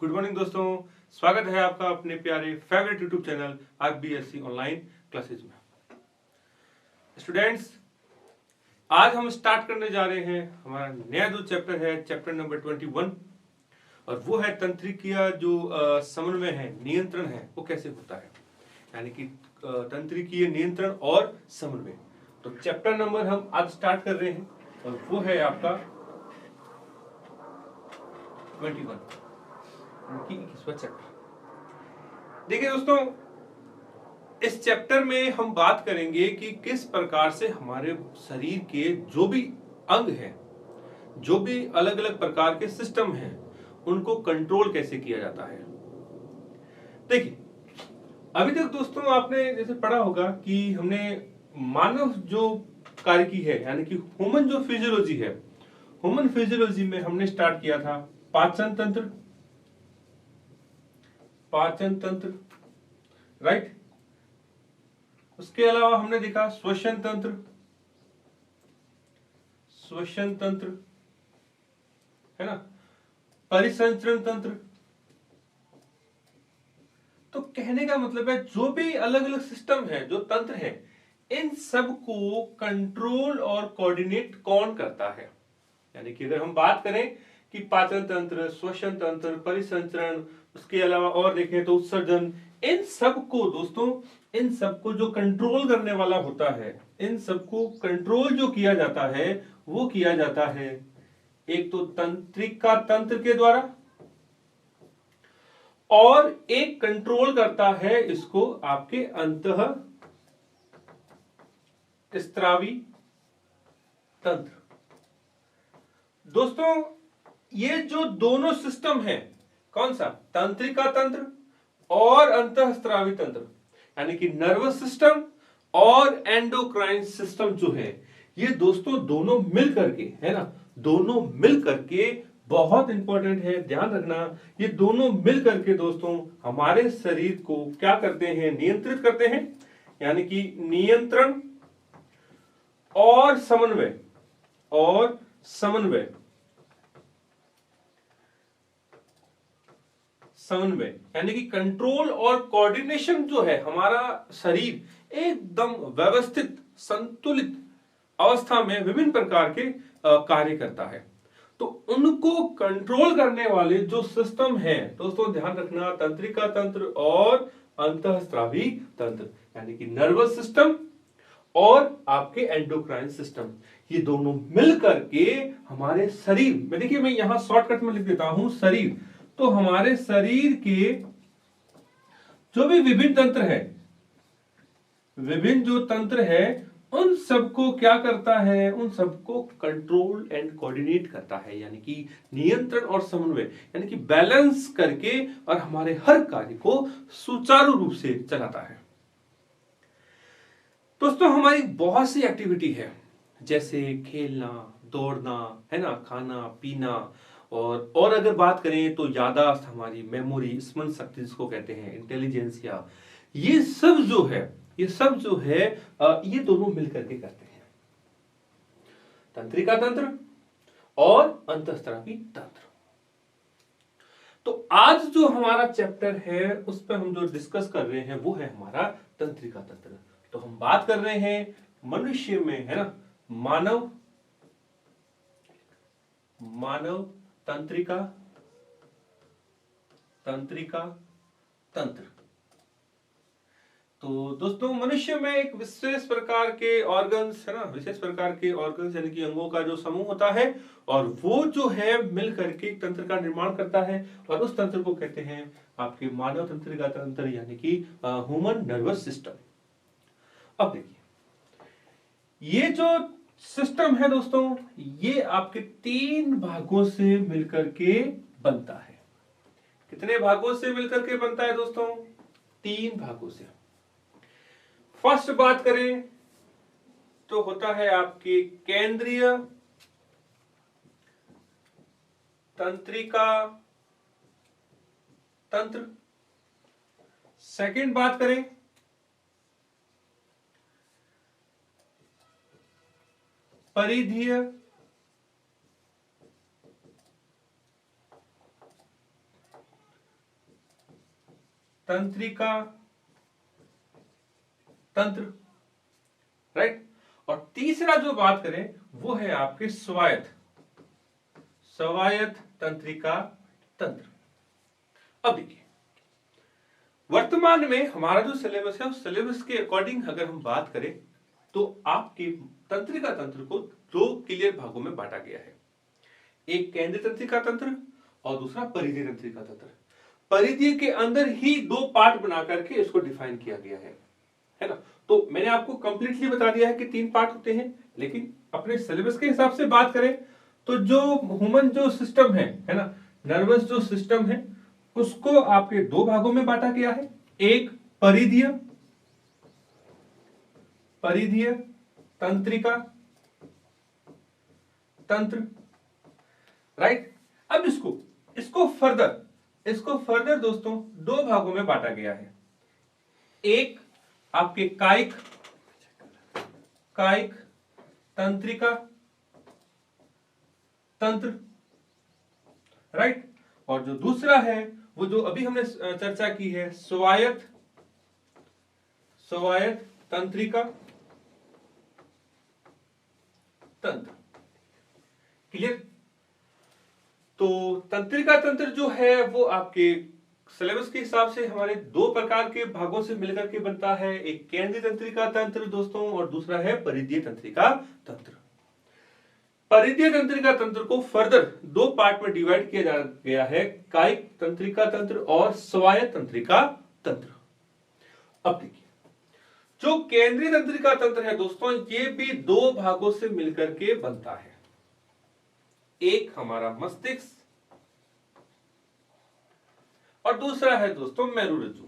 Good morning दोस्तों, स्वागत है आपका अपने प्यारे favourite YouTube channel RBSC online classes में। स्टूडेंट्स, आज हम स्टार्ट करने जा रहे हैं हमारा नया जो चैप्टर है, चैप्टर नंबर 21, और वो है तंत्रिकीय जो समन्वय है, नियंत्रण है, वो कैसे होता है, यानी कि तंत्रिकीय नियंत्रण और समन्वय। तो चैप्टर नंबर हम आज स्टार्ट कर रहे हैं और वो है आपका 21 की 21वां चैप्टर। देखिए दोस्तों, इस चैप्टर में हम बात करेंगे कि किस प्रकार से हमारे शरीर के जो भी अंग हैं, जो भी अलग अलग प्रकार के सिस्टम हैं, उनको कंट्रोल कैसे किया जाता है। देखिए, अभी तक दोस्तों आपने जैसे पढ़ा होगा कि हमने मानव जो कार्य की है, यानी कि ह्यूमन जो फिजियोलॉजी है, ह्यूमन फिजियोलॉजी में हमने स्टार्ट किया था पाचन तंत्र, राइट। उसके अलावा हमने देखा श्वसन तंत्र, है ना, परिसंचरण तंत्र। तो कहने का मतलब है जो भी अलग अलग सिस्टम है, जो तंत्र है, इन सब को कंट्रोल और कोऑर्डिनेट कौन करता है। यानी कि अगर हम बात करें कि पाचन तंत्र, श्वसन तंत्र, परिसंचरण, उसके अलावा और देखें तो उत्सर्जन, इन सब को दोस्तों, इन सबको जो कंट्रोल करने वाला होता है, इन सबको कंट्रोल जो किया जाता है, वो किया जाता है एक तो तंत्रिका तंत्र के द्वारा, और एक कंट्रोल करता है इसको आपके अंतः स्त्रावी तंत्र। दोस्तों, ये जो दोनों सिस्टम है, कौन सा, तंत्रिका तंत्र और अंतःस्त्रावी तंत्र, यानी कि नर्वस सिस्टम और एंडोक्राइन सिस्टम जो है, ये दोस्तों दोनों मिल करके, है ना, दोनों मिल करके, बहुत इंपॉर्टेंट है, ध्यान रखना, ये दोनों मिल करके दोस्तों हमारे शरीर को क्या करते हैं, नियंत्रित करते हैं। यानी कि नियंत्रण और समन्वय यानी कि कंट्रोल और कोऑर्डिनेशन जो है, हमारा शरीर एकदम व्यवस्थित संतुलित अवस्था में विभिन्न प्रकार के कार्य करता है। तो उनको कंट्रोल करने वाले जो सिस्टम है दोस्तों, ध्यान रखना, तंत्रिका तंत्र और अंतःस्रावी तंत्र, यानी कि नर्वस सिस्टम और आपके एंडोक्राइन सिस्टम, ये दोनों मिल करके हमारे शरीर में, देखिए मैं यहां शॉर्टकट में लिख देता हूं शरीर। तो हमारे शरीर के जो भी विभिन्न तंत्र है, विभिन्न जो तंत्र है, उन सबको क्या करता है, उन सबको कंट्रोल एंड कोऑर्डिनेट करता है, यानी कि नियंत्रण और समन्वय, यानी कि बैलेंस करके और हमारे हर कार्य को सुचारू रूप से चलाता है। दोस्तों, हमारी बहुत सी एक्टिविटी है, जैसे खेलना, दौड़ना, है ना, खाना पीना, और अगर बात करें तो याददाश्त, हमारी मेमोरी, स्मरण शक्ति जिसको कहते हैं, इंटेलिजेंस, या ये सब जो है, ये दोनों मिलकर के करते हैं, तंत्रिका तंत्र और अंतःस्त्रावी तंत्र। तो आज जो हमारा चैप्टर है, उस पर हम जो डिस्कस कर रहे हैं वो है हमारा तंत्रिका तंत्र। तो हम बात कर रहे हैं मनुष्य में, है ना, मानव तंत्रिका तंत्र। तो दोस्तों, मनुष्य में एक विशेष प्रकार के ऑर्गन्स, है ना, विशेष प्रकार के ऑर्गन्स यानी कि अंगों का जो समूह होता है, और वो जो है मिल करके तंत्र का निर्माण करता है, और उस तंत्र को कहते हैं आपके मानव तंत्रिका तंत्र, यानी कि ह्यूमन नर्वस सिस्टम। अब देखिए, ये जो सिस्टम है दोस्तों, ये आपके 3 भागों से मिलकर के बनता है। कितने भागों से मिलकर के बनता है दोस्तों? 3 भागों से। फर्स्ट बात करें तो होता है आपके केंद्रीय तंत्रिका तंत्र। सेकंड बात करें परिधीय तंत्रिका तंत्र, राइट। और तीसरा जो बात करें वो है आपके स्वायत्त तंत्रिका तंत्र। अब देखिए, वर्तमान में हमारा जो सिलेबस है उस सिलेबस के अकॉर्डिंग अगर हम बात करें तो आपके तंत्रिका तंत्र को दो क्लियर भागों में बांटा गया है, एक केंद्रीय तंत्रिका तंत्र और दूसरा परिधीय तंत्रिका तंत्र। परिधीय के अंदर ही दो पार्ट बना करके इसको डिफाइन किया गया है ना। तो मैंने आपको कंप्लीटली बता दिया है कि 3 पार्ट होते हैं, लेकिन अपने सिलेबस के हिसाब से बात करें तो जो ह्यूमन जो सिस्टम है ना, नर्वस जो सिस्टम है उसको आपके 2 भागों में बांटा गया है, एक परिधीय तंत्रिका तंत्र, राइट। अब इसको फर्दर दोस्तों 2 भागों में बांटा गया है, एक आपके कायिक तंत्रिका तंत्र, राइट। और जो दूसरा है वो जो अभी हमने चर्चा की है स्वायत्त तंत्रिका तंत्र। क्लियर। तो तंत्रिका तंत्र जो है वो आपके सिलेबस के हिसाब से हमारे 2 प्रकार के भागों से मिलकर के बनता है, एक केंद्रीय तंत्रिका तंत्र दोस्तों और दूसरा है परिधीय तंत्रिका तंत्र। परिधीय तंत्रिका तंत्र को फर्दर 2 पार्ट में डिवाइड किया गया है, कायिक तंत्रिका तंत्र और स्वायत्त तंत्रिका तंत्र। अब देखिए, जो केंद्रीय तंत्रिका तंत्र है दोस्तों ये भी 2 भागों से मिलकर के बनता है, एक हमारा मस्तिष्क और दूसरा है दोस्तों मेरुरज्जु।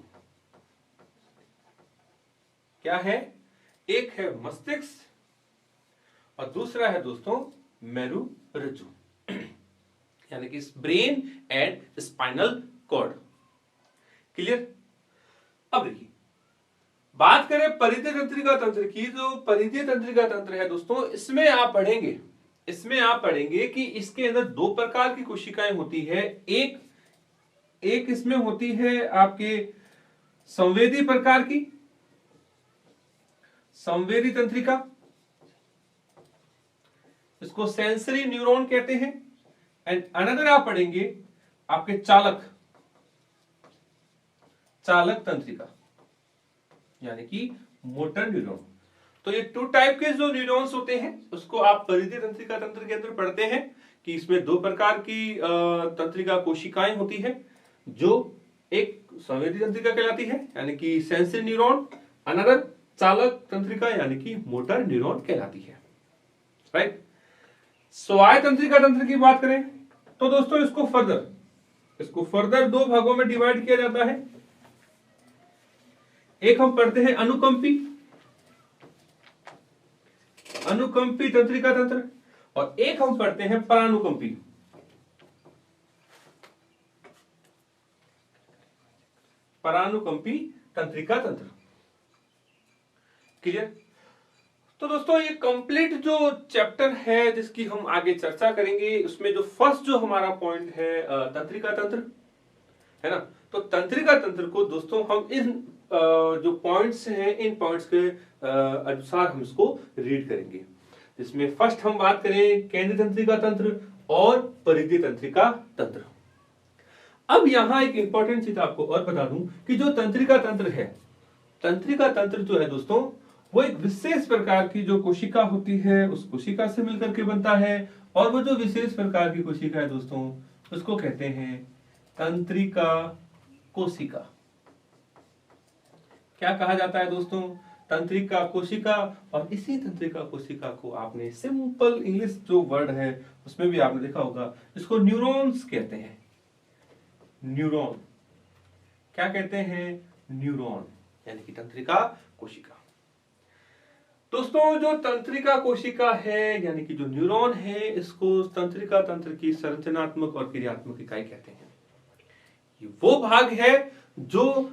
क्या है? एक है मस्तिष्क और दूसरा है दोस्तों मेरुरज्जु, यानी कि brain and spinal cord. Clear. अब देखिए, बात करें परिधीय तंत्रिका तंत्र की, जो परिधीय तंत्रिका तंत्र है दोस्तों इसमें आप पढ़ेंगे कि इसके अंदर 2 प्रकार की कोशिकाएं होती है, एक इसमें होती है आपके संवेदी प्रकार की संवेदी तंत्रिका, इसको सेंसरी न्यूरॉन कहते हैं, एंड अनदर आप पढ़ेंगे आपके चालक तंत्रिका यानी कि मोटर न्यूरॉन। तो ये 2 टाइप के जो न्यूरॉन्स होते हैं उसको आप परिधीय तंत्रिका तंत्र के अंदर पढ़ते हैं कि इसमें 2 प्रकार की तंत्रिका कोशिकाएं होती है, जो एक संवेदी तंत्रिका कहलाती है यानी कि सेंसरी न्यूरॉन, अनदर चालक तंत्रिका यानी कि मोटर न्यूरॉन कहलाती है, राइट। स्वायत्त तंत्रिका तंत्र की बात करें तो दोस्तों इसको फर्दर 2 भागों में डिवाइड किया जाता है, एक हम पढ़ते हैं अनुकंपी तंत्रिका तंत्र और एक हम पढ़ते हैं परानुकंपी तंत्रिका तंत्र। क्लियर। तो दोस्तों ये कंप्लीट जो चैप्टर है जिसकी हम आगे चर्चा करेंगे, उसमें जो फर्स्ट जो हमारा पॉइंट है तंत्रिका तंत्र है ना। तो तंत्रिका तंत्र को दोस्तों हम इन जो पॉइंट्स हैं इन पॉइंट्स के अनुसार हम इसको रीड करेंगे, जिसमें फर्स्ट हम बात करें केंद्रीय तंत्रिका तंत्र और परिधीय तंत्रिका तंत्र। अब यहां एक इंपॉर्टेंट चीज आपको और बता दूं कि जो तंत्रिका तंत्र जो है दोस्तों वो एक विशेष प्रकार की जो कोशिका होती है उस कोशिका से मिलकर के बनता है, और वो जो विशेष प्रकार की कोशिका है दोस्तों उसको कहते हैं तंत्रिका कोशिका। क्या कहा जाता है दोस्तों? तंत्रिका कोशिका। और इसी तंत्रिका कोशिका को आपने सिंपल इंग्लिश जो वर्ड है उसमें भी आपने देखा होगा, इसको न्यूरॉन्स कहते हैं। न्यूरॉन क्या कहते हैं? न्यूरॉन यानी कि तंत्रिका कोशिका। दोस्तों जो तंत्रिका कोशिका है यानी कि जो न्यूरॉन है, इसको तंत्रिका तंत्र की संरचनात्मक और क्रियात्मक इकाई कहते हैं। ये वो भाग है जो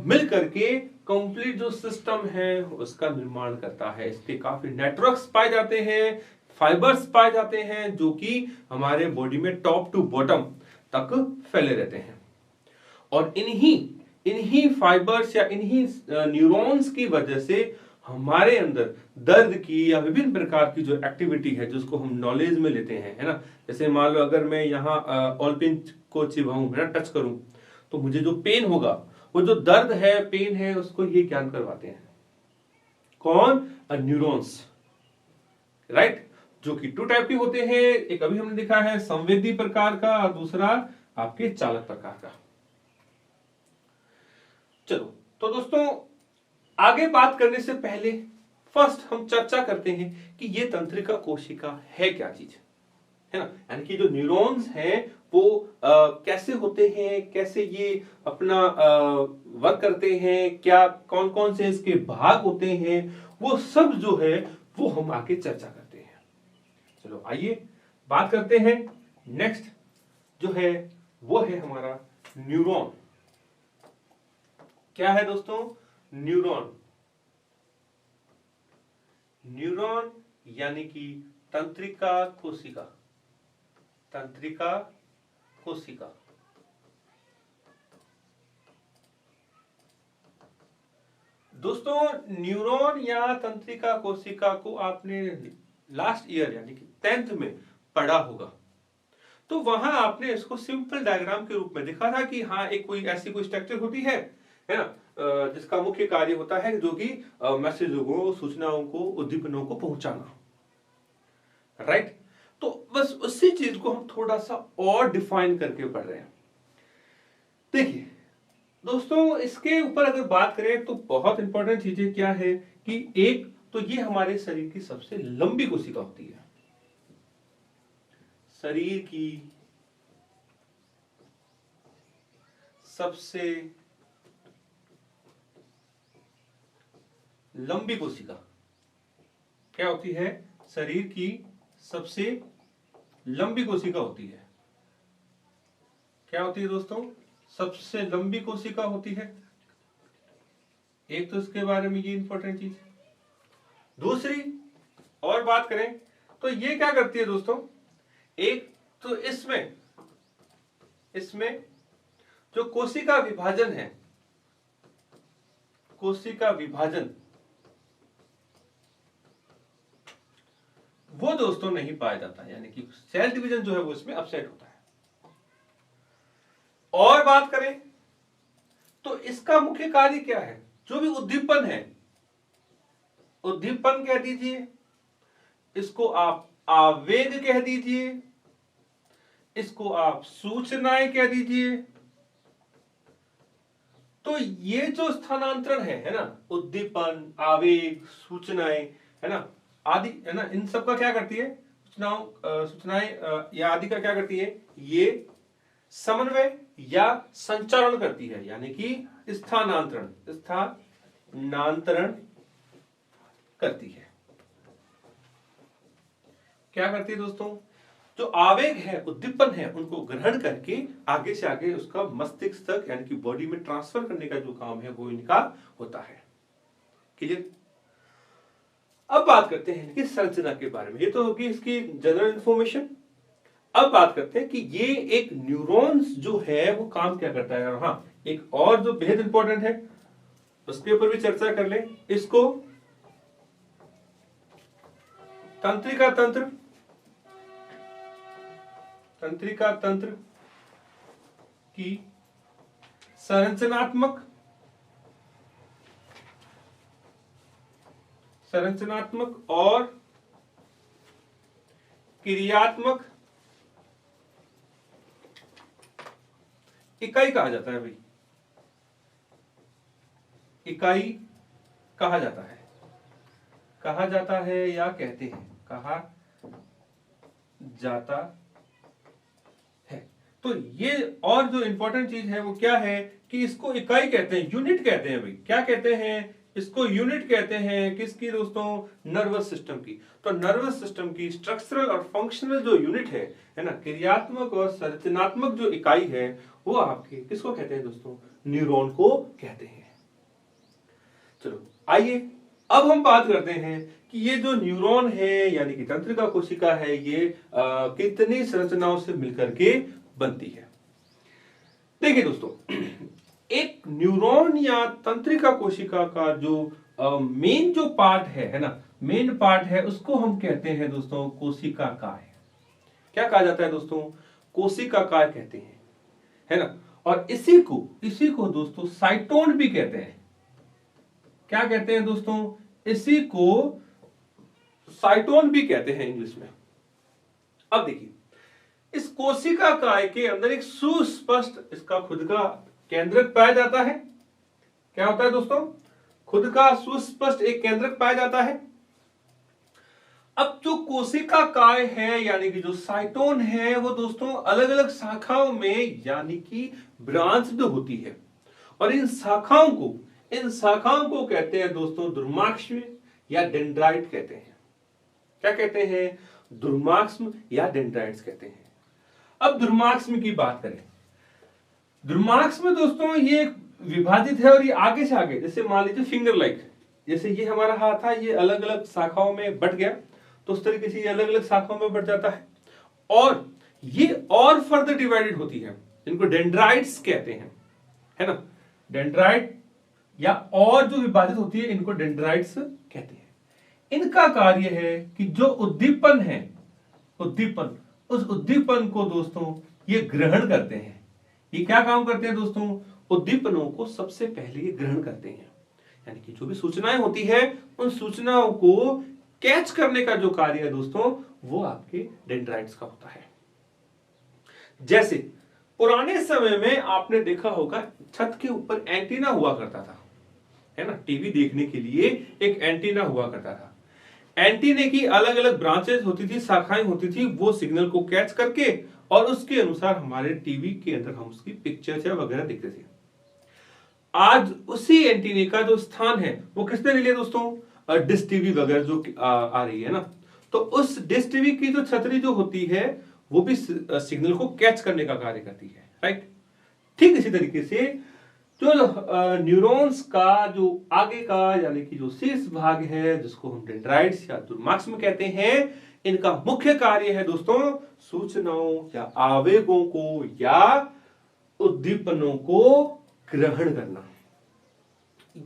मिल करके कंप्लीट जो सिस्टम है उसका निर्माण करता है। इसके काफी नेटवर्क्स पाए जाते हैं, फाइबर्स पाए जाते हैं जो कि हमारे बॉडी में टॉप टू बॉटम तक फैले रहते हैं, और इन्हीं फाइबर्स या इन्हीं न्यूरॉन्स की वजह से हमारे अंदर दर्द की या विभिन्न प्रकार की जो एक्टिविटी है जिसको हम नॉलेज में लेते हैं, है ना। जैसे मान लो अगर मैं यहाँ ऑल पिंच को चिबाऊं, है ना, टच करूं, तो मुझे जो पेन होगा, वो जो दर्द है, पेन है, उसको ये ज्ञान करवाते हैं कौन? Neurons, right. जो कि 2 टाइप के होते हैं, एक अभी हमने देखा है संवेदी प्रकार का और दूसरा आपके चालक प्रकार का। चलो तो दोस्तों, आगे बात करने से पहले फर्स्ट हम चर्चा करते हैं कि ये तंत्रिका कोशिका है क्या चीज, है ना। यानी कि जो न्यूरॉन्स हैं वो कैसे होते हैं, कैसे ये अपना वर्क करते हैं, क्या कौन कौन से इसके भाग होते हैं, वो सब जो है वो हम आगे चर्चा करते हैं। चलो आइए बात करते हैं। नेक्स्ट जो है वो है हमारा न्यूरॉन। क्या है दोस्तों? न्यूरॉन। न्यूरॉन यानी कि तंत्रिका कोशिका। तंत्रिका कोशिका। दोस्तों, न्यूरॉन या तंत्रिका कोशिका को आपने लास्ट ईयर यानी कि 10th में पढ़ा होगा, तो वहां आपने इसको सिंपल डायग्राम के रूप में देखा था कि हाँ, एक कोई ऐसी कोई स्ट्रक्चर होती है ना, जिसका मुख्य कार्य होता है जो कि मैसेजों को, सूचनाओं को, उद्दीपनों को पहुंचाना, राइट। तो बस उसी चीज को हम थोड़ा सा और डिफाइन करके पढ़ रहे हैं। देखिए दोस्तों, इसके ऊपर अगर बात करें तो बहुत इंपॉर्टेंट चीजें क्या है कि एक तो ये हमारे शरीर की सबसे लंबी कोशिका होती है। शरीर की सबसे लंबी कोशिका क्या होती है? शरीर की सबसे लंबी कोशिका होती है। क्या होती है दोस्तों? सबसे लंबी कोशिका होती है। एक तो इसके बारे में ये इंपॉर्टेंट चीज। दूसरी और बात करें तो ये क्या करती है दोस्तों? एक तो इसमें जो कोशिका विभाजन है, कोशिका विभाजन वो दोस्तों नहीं पाया जाता, यानी कि सेल डिवीजन जो है वो इसमें अपसेट होता है। और बात करें तो इसका मुख्य कार्य क्या है? जो भी उद्दीपन है, उद्दीपन कह दीजिए, इसको आप आवेग कह दीजिए, इसको आप सूचनाएं कह दीजिए, तो ये जो स्थानांतरण है ना, उद्दीपन, आवेग, सूचनाएं, है ना, आदि, है ना, इन सब का क्या करती है? सूचनाएं या आदि का क्या करती है? ये समन्वय या संचारण करती है, यानी कि स्थानांतरण करती है। क्या करती है दोस्तों? जो आवेग है, उद्दीपन है, उनको ग्रहण करके आगे से आगे उसका मस्तिष्क तक यानी कि बॉडी में ट्रांसफर करने का जो काम है वो इनका होता है। क्लियर? अब बात करते हैं इनकी संरचना के बारे में। ये तो होगी इसकी जनरल इंफॉर्मेशन। अब बात करते हैं कि ये एक न्यूरॉन्स जो है वो काम क्या करता है। और हाँ, एक और जो बेहद इंपॉर्टेंट है उसके ऊपर भी चर्चा कर ले। इसको तंत्रिका तंत्र की संरचनात्मक और क्रियात्मक इकाई कहा जाता है। भाई, इकाई कहा जाता है या कहते हैं, कहा जाता है। तो ये और जो इंपॉर्टेंट चीज है वो क्या है कि इसको इकाई कहते हैं, यूनिट कहते हैं। भाई, क्या कहते हैं? इसको यूनिट कहते हैं। किसकी दोस्तों? नर्वस सिस्टम की। तो नर्वस सिस्टम की स्ट्रक्चरल और फंक्शनल जो यूनिट है ना, क्रियात्मक और संरचनात्मक जो इकाई है वो आपके किसको कहते हैं दोस्तों? न्यूरॉन को कहते हैं। चलो आइए अब हम बात करते हैं कि ये जो न्यूरॉन है यानी कि तंत्रिका कोशिका है, ये कितनी संरचनाओं से मिलकर के बनती है। देखिए दोस्तों, एक न्यूरॉन या तंत्रिका कोशिका का जो मेन जो पार्ट है ना, मेन पार्ट है, उसको हम कहते हैं दोस्तों कोशिका काय। क्या कहा जाता है दोस्तों? कोशिका काय कहते हैं, है ना। और इसी को दोस्तों साइटोन भी कहते हैं। क्या कहते हैं दोस्तों? इसी को साइटोन भी कहते हैं इंग्लिश में। अब देखिए, इस कोशिका काय के अंदर एक सुस्पष्ट इसका खुद का केंद्रक पाया जाता है। क्या होता है दोस्तों? खुद का सुस्पष्ट एक केंद्रक पाया जाता है। अब जो कोशिका काय है यानी कि जो साइटोन है वो दोस्तों अलग अलग शाखाओं में यानी कि ब्रांच्ड होती है, और इन शाखाओं को कहते हैं दोस्तों दुर्माक्ष्म या डेंड्राइट कहते हैं। क्या कहते हैं? दुर्माक्ष्म या डेंड्राइट्स कहते हैं। अब दुर्माक्ष्म की बात करें, दुर्माक्ष्म दोस्तों ये विभाजित है और ये आगे से आगे, जैसे मान लीजिए फिंगर लाइक, जैसे ये हमारा हाथ था, ये अलग अलग शाखाओं में बट गया, तो उस तरीके से ये अलग अलग शाखाओं में बट जाता है, और ये और फर्दर डिवाइडेड होती है, इनको डेंड्राइट्स कहते हैं, है ना। डेंड्राइट या और जो विभाजित होती है इनको डेंड्राइट्स कहते हैं। इनका कार्य है कि जो उद्दीपन है, उस उद्दीपन को दोस्तों ये ग्रहण करते हैं। ये क्या काम करते हैं दोस्तों? उद्दीपनों को सबसे पहले ये ग्रहण करते हैं, यानी कि जो भी सूचनाएं होती है उन सूचनाओं को कैच करने का जो कार्य है दोस्तों वो आपके डेंड्राइट्स का होता है। जैसे पुराने समय में आपने देखा होगा छत के ऊपर एंटीना हुआ करता था, है ना। टीवी देखने के लिए एक एंटीना हुआ करता था। एंटीने की अलग अलग ब्रांचेस होती थी, शाखाएं होती थी, वो सिग्नल को कैच करके और उसके अनुसार हमारे टीवी के अंदर हम उसकी पिक्चर्स या वगैरह देखते थे। आज उसी एंटीने का जो स्थान है वो किसने ले लिया दोस्तों? डिश टीवी वगैरह जो आ रही है ना, तो उस डिश टीवी की जो छतरी जो होती है वो भी सिग्नल को कैच करने का कार्य करती है, राइट। ठीक इसी तरीके से जो न्यूरॉन्स का जो आगे का यानी कि जो शीर्ष भाग है जिसको हम डेंड्राइट्स या दुर्माक्ष्म कहते हैं, इनका मुख्य कार्य है दोस्तों सूचनाओं या आवेगों को या उद्दीपनों को ग्रहण करना,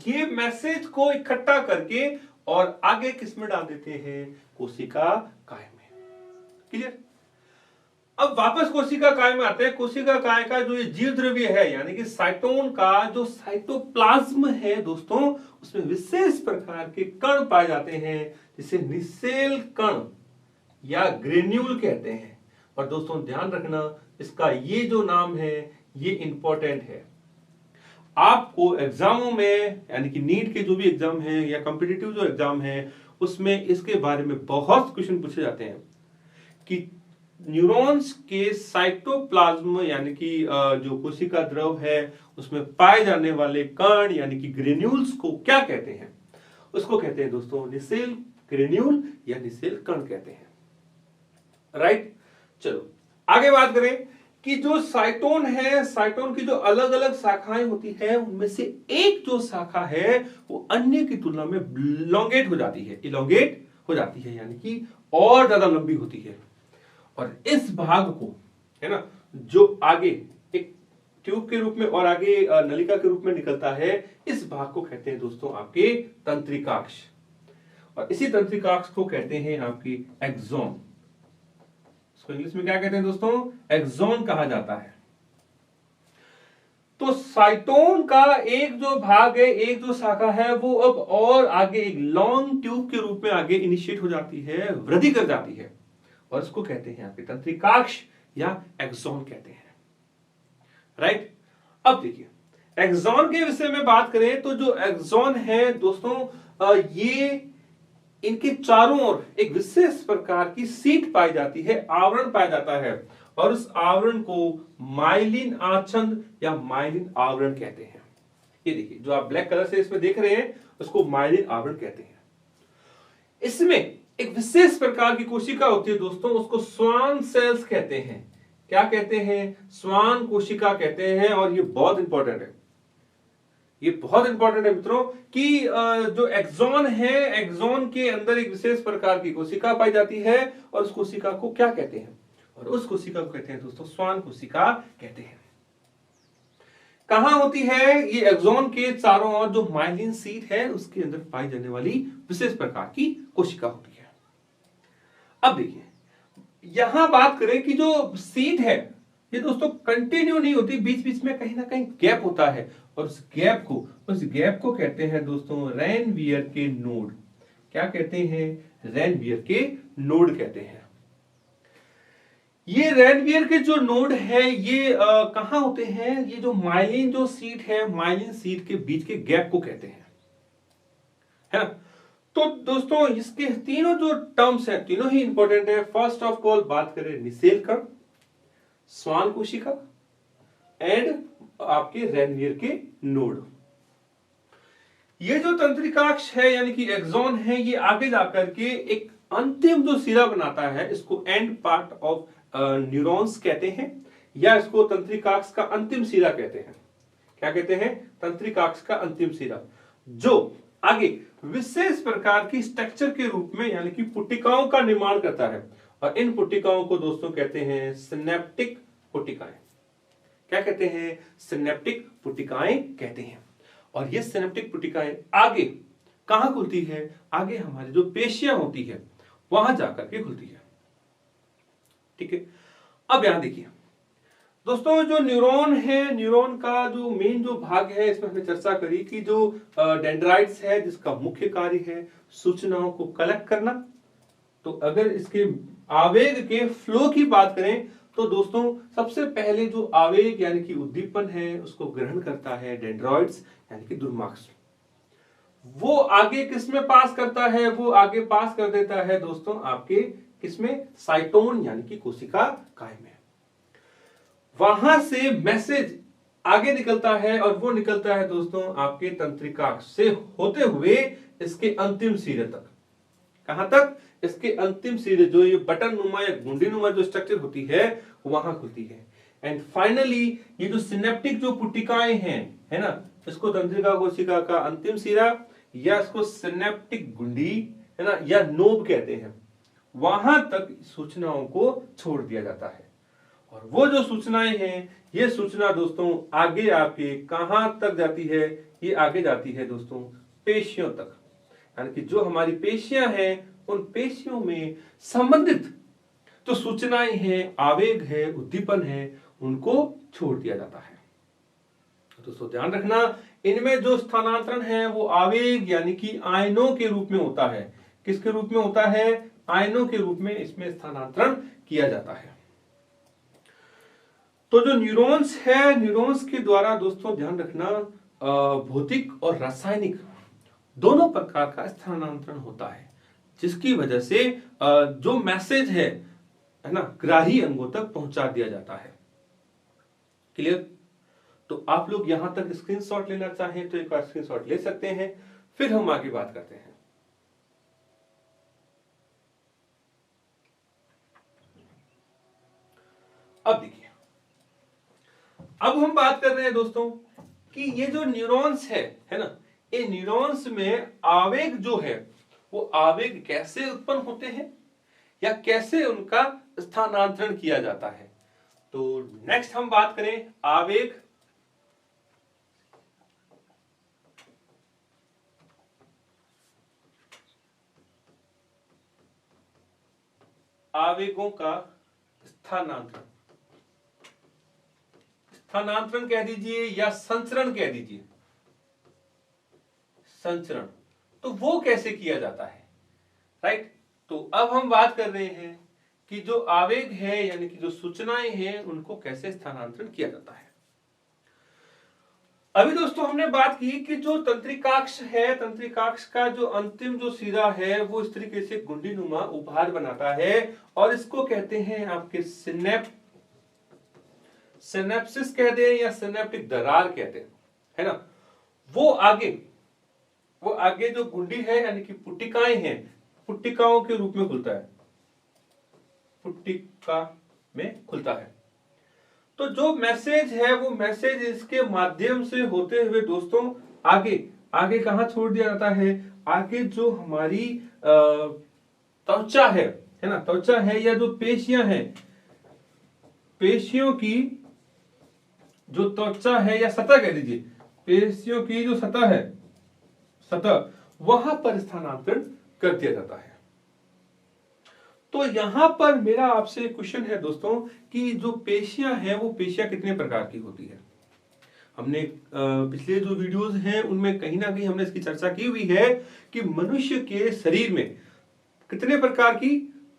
ये मैसेज को इकट्ठा करके और आगे किस में डाल देते हैं? कोशिका काय में। क्लियर? अब वापस कोशिका काय में आते हैं। कोशिका काय का जो ये जीव द्रव्य है यानी कि साइटोन का जो साइटोप्लाज्म है दोस्तों, उसमें विशेष प्रकार के कण पाए जाते हैं जिसे निसेल कण या ग्रेन्यूल कहते हैं। और दोस्तों ध्यान रखना, इसका ये जो नाम है ये इंपॉर्टेंट है। आपको एग्जामों में यानी कि नीट के जो भी एग्जाम है या कॉम्पिटिटिव जो एग्जाम है उसमें इसके बारे में बहुत क्वेश्चन पूछे जाते हैं कि न्यूरॉन्स के साइटोप्लाज्म यानी कि जो कोशिका द्रव है उसमें पाए जाने वाले कण यानी कि ग्रेन्यूल्स को क्या कहते हैं? उसको कहते हैं दोस्तों निसेल ग्रेन्यूल या निसेल कण कहते हैं, राइट। चलो आगे बात करें कि जो साइटोन है, साइटोन की जो अलग अलग शाखाएं होती है उनमें से एक जो शाखा है वो अन्य की तुलना में इलोंगेट हो जाती है यानी कि और ज्यादा लंबी होती है। और इस भाग को, है ना, जो आगे एक ट्यूब के रूप में और आगे नलिका के रूप में निकलता है, इस भाग को कहते हैं दोस्तों आपके तंत्रिकाक्ष, और इसी तंत्रिकाक्ष को कहते हैं आपकी एक्सॉन। इसको इंग्लिश में क्या कहते हैं दोस्तों? एक्सॉन कहा जाता है। तो साइटोन का एक जो भाग है, एक जो शाखा है, वो अब और आगे एक लॉन्ग ट्यूब के रूप में आगे इनिशिएट हो जाती है, वृद्धि कर जाती है, और इसको कहते हैं आपके तंत्रिकाक्ष या एक्सॉन कहते हैं, राइट। अब देखिए एक्सॉन के विषय में बात करें तो जो एक्सॉन है दोस्तों ये इनके चारों ओर एक विशेष प्रकार की सीट पाई जाती है, आवरण पाया जाता है, और उस आवरण को माइलिन आच्छादन या माइलिन आवरण कहते हैं। ये देखिए जो आप ब्लैक कलर से इसमें देख रहे हैं उसको माइलिन आवरण कहते हैं। इसमें एक विशेष प्रकार की कोशिका होती है दोस्तों, उसको स्वान सेल्स कहते हैं। क्या कहते हैं? स्वान कोशिका कहते हैं। और ये बहुत इंपॉर्टेंट है, ये बहुत इंपॉर्टेंट है मित्रों कि जो एक्सॉन है, एक्सॉन के अंदर एक विशेष प्रकार की कोशिका पाई जाती है, और उस कोशिका को क्या कहते हैं? और उस कोशिका को कहते हैं दोस्तों स्वान कोशिका कहते हैं। कहां होती है? ये एक्सॉन के चारों ओर जो माइलिन शीट है उसके अंदर पाई जाने वाली विशेष प्रकार की कोशिका होती है। अब देखिए, यहां बात करें कि जो शीट है ये दोस्तों कंटिन्यू नहीं होती, बीच बीच में कहीं ना कहीं गैप होता है, और उस गैप को कहते हैं दोस्तों रेनवियर के नोड। क्या कहते हैं? रेनवियर के नोड कहते हैं। ये रेनवियर के जो नोड है ये कहां होते हैं? ये जो माइलिन जो शीट है, माइलिन शीट के बीच के गैप को कहते हैं, है ना? तो दोस्तों इसके तीनों जो टर्म्स हैं तीनों ही इंपॉर्टेंट है। फर्स्ट ऑफ ऑल बात करें निषेल कण, श्वान कोशिका एंड आपके रेनवियर के नोड। ये जो तंत्रिकाक्ष है यानी कि एक्सॉन है, ये आगे जाकर के एक अंतिम जो सिरा बनाता है इसको एंड पार्ट ऑफ न्यूरॉन्स कहते हैं, या इसको तंत्रिकाक्ष का अंतिम सिरा कहते हैं। क्या कहते हैं? तंत्रिकाक्ष का अंतिम सिरा, जो आगे विशेष प्रकार की स्ट्रक्चर के रूप में यानी कि पुट्टिकाओं का निर्माण करता है, और इन पुट्टिकाओं को दोस्तों कहते हैं सिनेप्टिक पुट्टिकाएं। क्या कहते हैं? सिनेप्टिक पुट्टिकाएं कहते हैं। और ये सिनेप्टिक पुट्टिकाएं आगे कहां खुलती है? आगे हमारी जो पेशियां होती है वहां जाकर के खुलती है। ठीक है, अब यहां देखिए दोस्तों, जो न्यूरॉन है, न्यूरॉन का जो मेन जो भाग है इसमें हमने चर्चा करी कि जो डेंड्राइट्स है जिसका मुख्य कार्य है सूचनाओं को कलेक्ट करना। तो अगर इसके आवेग के फ्लो की बात करें तो दोस्तों सबसे पहले जो आवेग यानी कि उद्दीपन है उसको ग्रहण करता है डेंड्रॉइड्स यानी कि दुर्मांस। वो आगे किसमें पास करता है? वो आगे पास कर देता है दोस्तों आपके किसमें? साइटोन यानी कि कोशिका काय में। वहां से मैसेज आगे निकलता है और वो निकलता है दोस्तों आपके तंत्रिकाक्ष से होते हुए इसके अंतिम सिरे तक। कहां तक? इसके अंतिम सिरे, जो ये बटन नुमा या गुंडी नुमा जो स्ट्रक्चर होती है वहां खुलती है। एंड फाइनली ये जो सिनेप्टिक जो पुट्टिकाएं हैं, है ना, इसको तंत्रिका कोशिका का अंतिम सिरा या इसको सिनेप्टिक गुंडी, है ना, या नोब कहते हैं, वहां तक सूचनाओं को छोड़ दिया जाता है। और वो जो सूचनाएं हैं, ये सूचना दोस्तों आगे आपके कहां तक जाती है? ये आगे जाती है दोस्तों पेशियों तक। यानी कि जो हमारी पेशियां हैं उन पेशियों में संबंधित जो सूचनाएं हैं, आवेग है, उद्दीपन है, उनको छोड़ दिया जाता है। दोस्तों ध्यान रखना, इनमें जो स्थानांतरण है वो आवेग यानी कि आयनों के रूप में होता है। किसके रूप में होता है? आयनों के रूप में इसमें स्थानांतरण किया जाता है। तो जो न्यूरॉन्स है, न्यूरॉन्स के द्वारा दोस्तों ध्यान रखना भौतिक और रासायनिक दोनों प्रकार का स्थानांतरण होता है, जिसकी वजह से जो मैसेज है ना, ग्राही अंगों तक पहुंचा दिया जाता है। क्लियर? तो आप लोग यहां तक स्क्रीनशॉट लेना चाहें तो एक बार स्क्रीनशॉट ले सकते हैं, फिर हम आगे बात करते हैं। अब देखिए, अब हम बात कर रहे हैं दोस्तों कि ये जो न्यूरॉन्स है ना, ये न्यूरॉन्स में आवेग जो है वो आवेग कैसे उत्पन्न होते हैं या कैसे उनका स्थानांतरण किया जाता है। तो नेक्स्ट हम बात करें आवेग, आवेगों का स्थानांतरण, स्थानांतरण कह दीजिए या संचरण कह दीजिए। संचरण तो वो कैसे किया जाता है? राइट? तो अब हम बात कर रहे हैं कि जो आवेग है यानी कि जो सूचनाएं हैं उनको कैसे स्थानांतरण किया जाता है। अभी दोस्तों हमने बात की कि जो तंत्रिकाक्ष है, तंत्रिकाक्ष का जो अंतिम जो सिरा है वो इस तरीके से गुंडी नुमा उभार बनाता है और इसको कहते हैं आपके सिनेप्सिस कह दें या सिनेप्टिक दरार कहते हैं, है ना। वो आगे जो गुंडी है यानी कि पुट्टिकाएं हैं, पुट्टिकाओं के रूप में खुलता है, पुट्टिका में खुलता है। तो जो मैसेज है वो मैसेज इसके माध्यम से होते हुए दोस्तों आगे कहां छोड़ दिया जाता है? आगे जो हमारी त्वचा है ना, त्वचा है या जो पेशियां हैं, पेशियों की जो त्वचा है या सतह कह दीजिए, पेशियों की जो सतह है, सतह, वहां पर स्थानांतरण कर दिया जाता है। तो यहां पर मेरा आपसे क्वेश्चन है दोस्तों कि जो पेशियां हैं वो पेशियां कितने प्रकार की होती है। हमने पिछले जो वीडियोस हैं उनमें कहीं ना कहीं हमने इसकी चर्चा की हुई है कि मनुष्य के शरीर में कितने प्रकार की,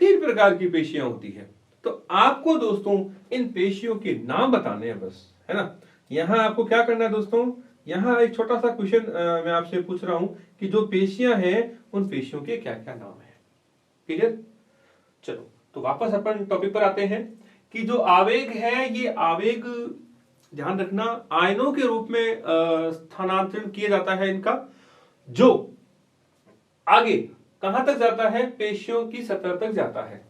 3 प्रकार की पेशियां होती है। तो आपको दोस्तों इन पेशियों के नाम बताने हैं बस, है ना। यहां आपको क्या करना है दोस्तों, यहां एक छोटा सा क्वेश्चन मैं आपसे पूछ रहा हूं कि जो पेशियां हैं उन पेशियों के क्या क्या नाम है। क्लियर। चलो तो वापस अपन टॉपिक पर आते हैं कि जो आवेग है, ये आवेग ध्यान रखना आयनों के रूप में स्थानांतरण किया जाता है इनका, जो आगे कहां तक जाता है, पेशियों की सतह तक जाता है।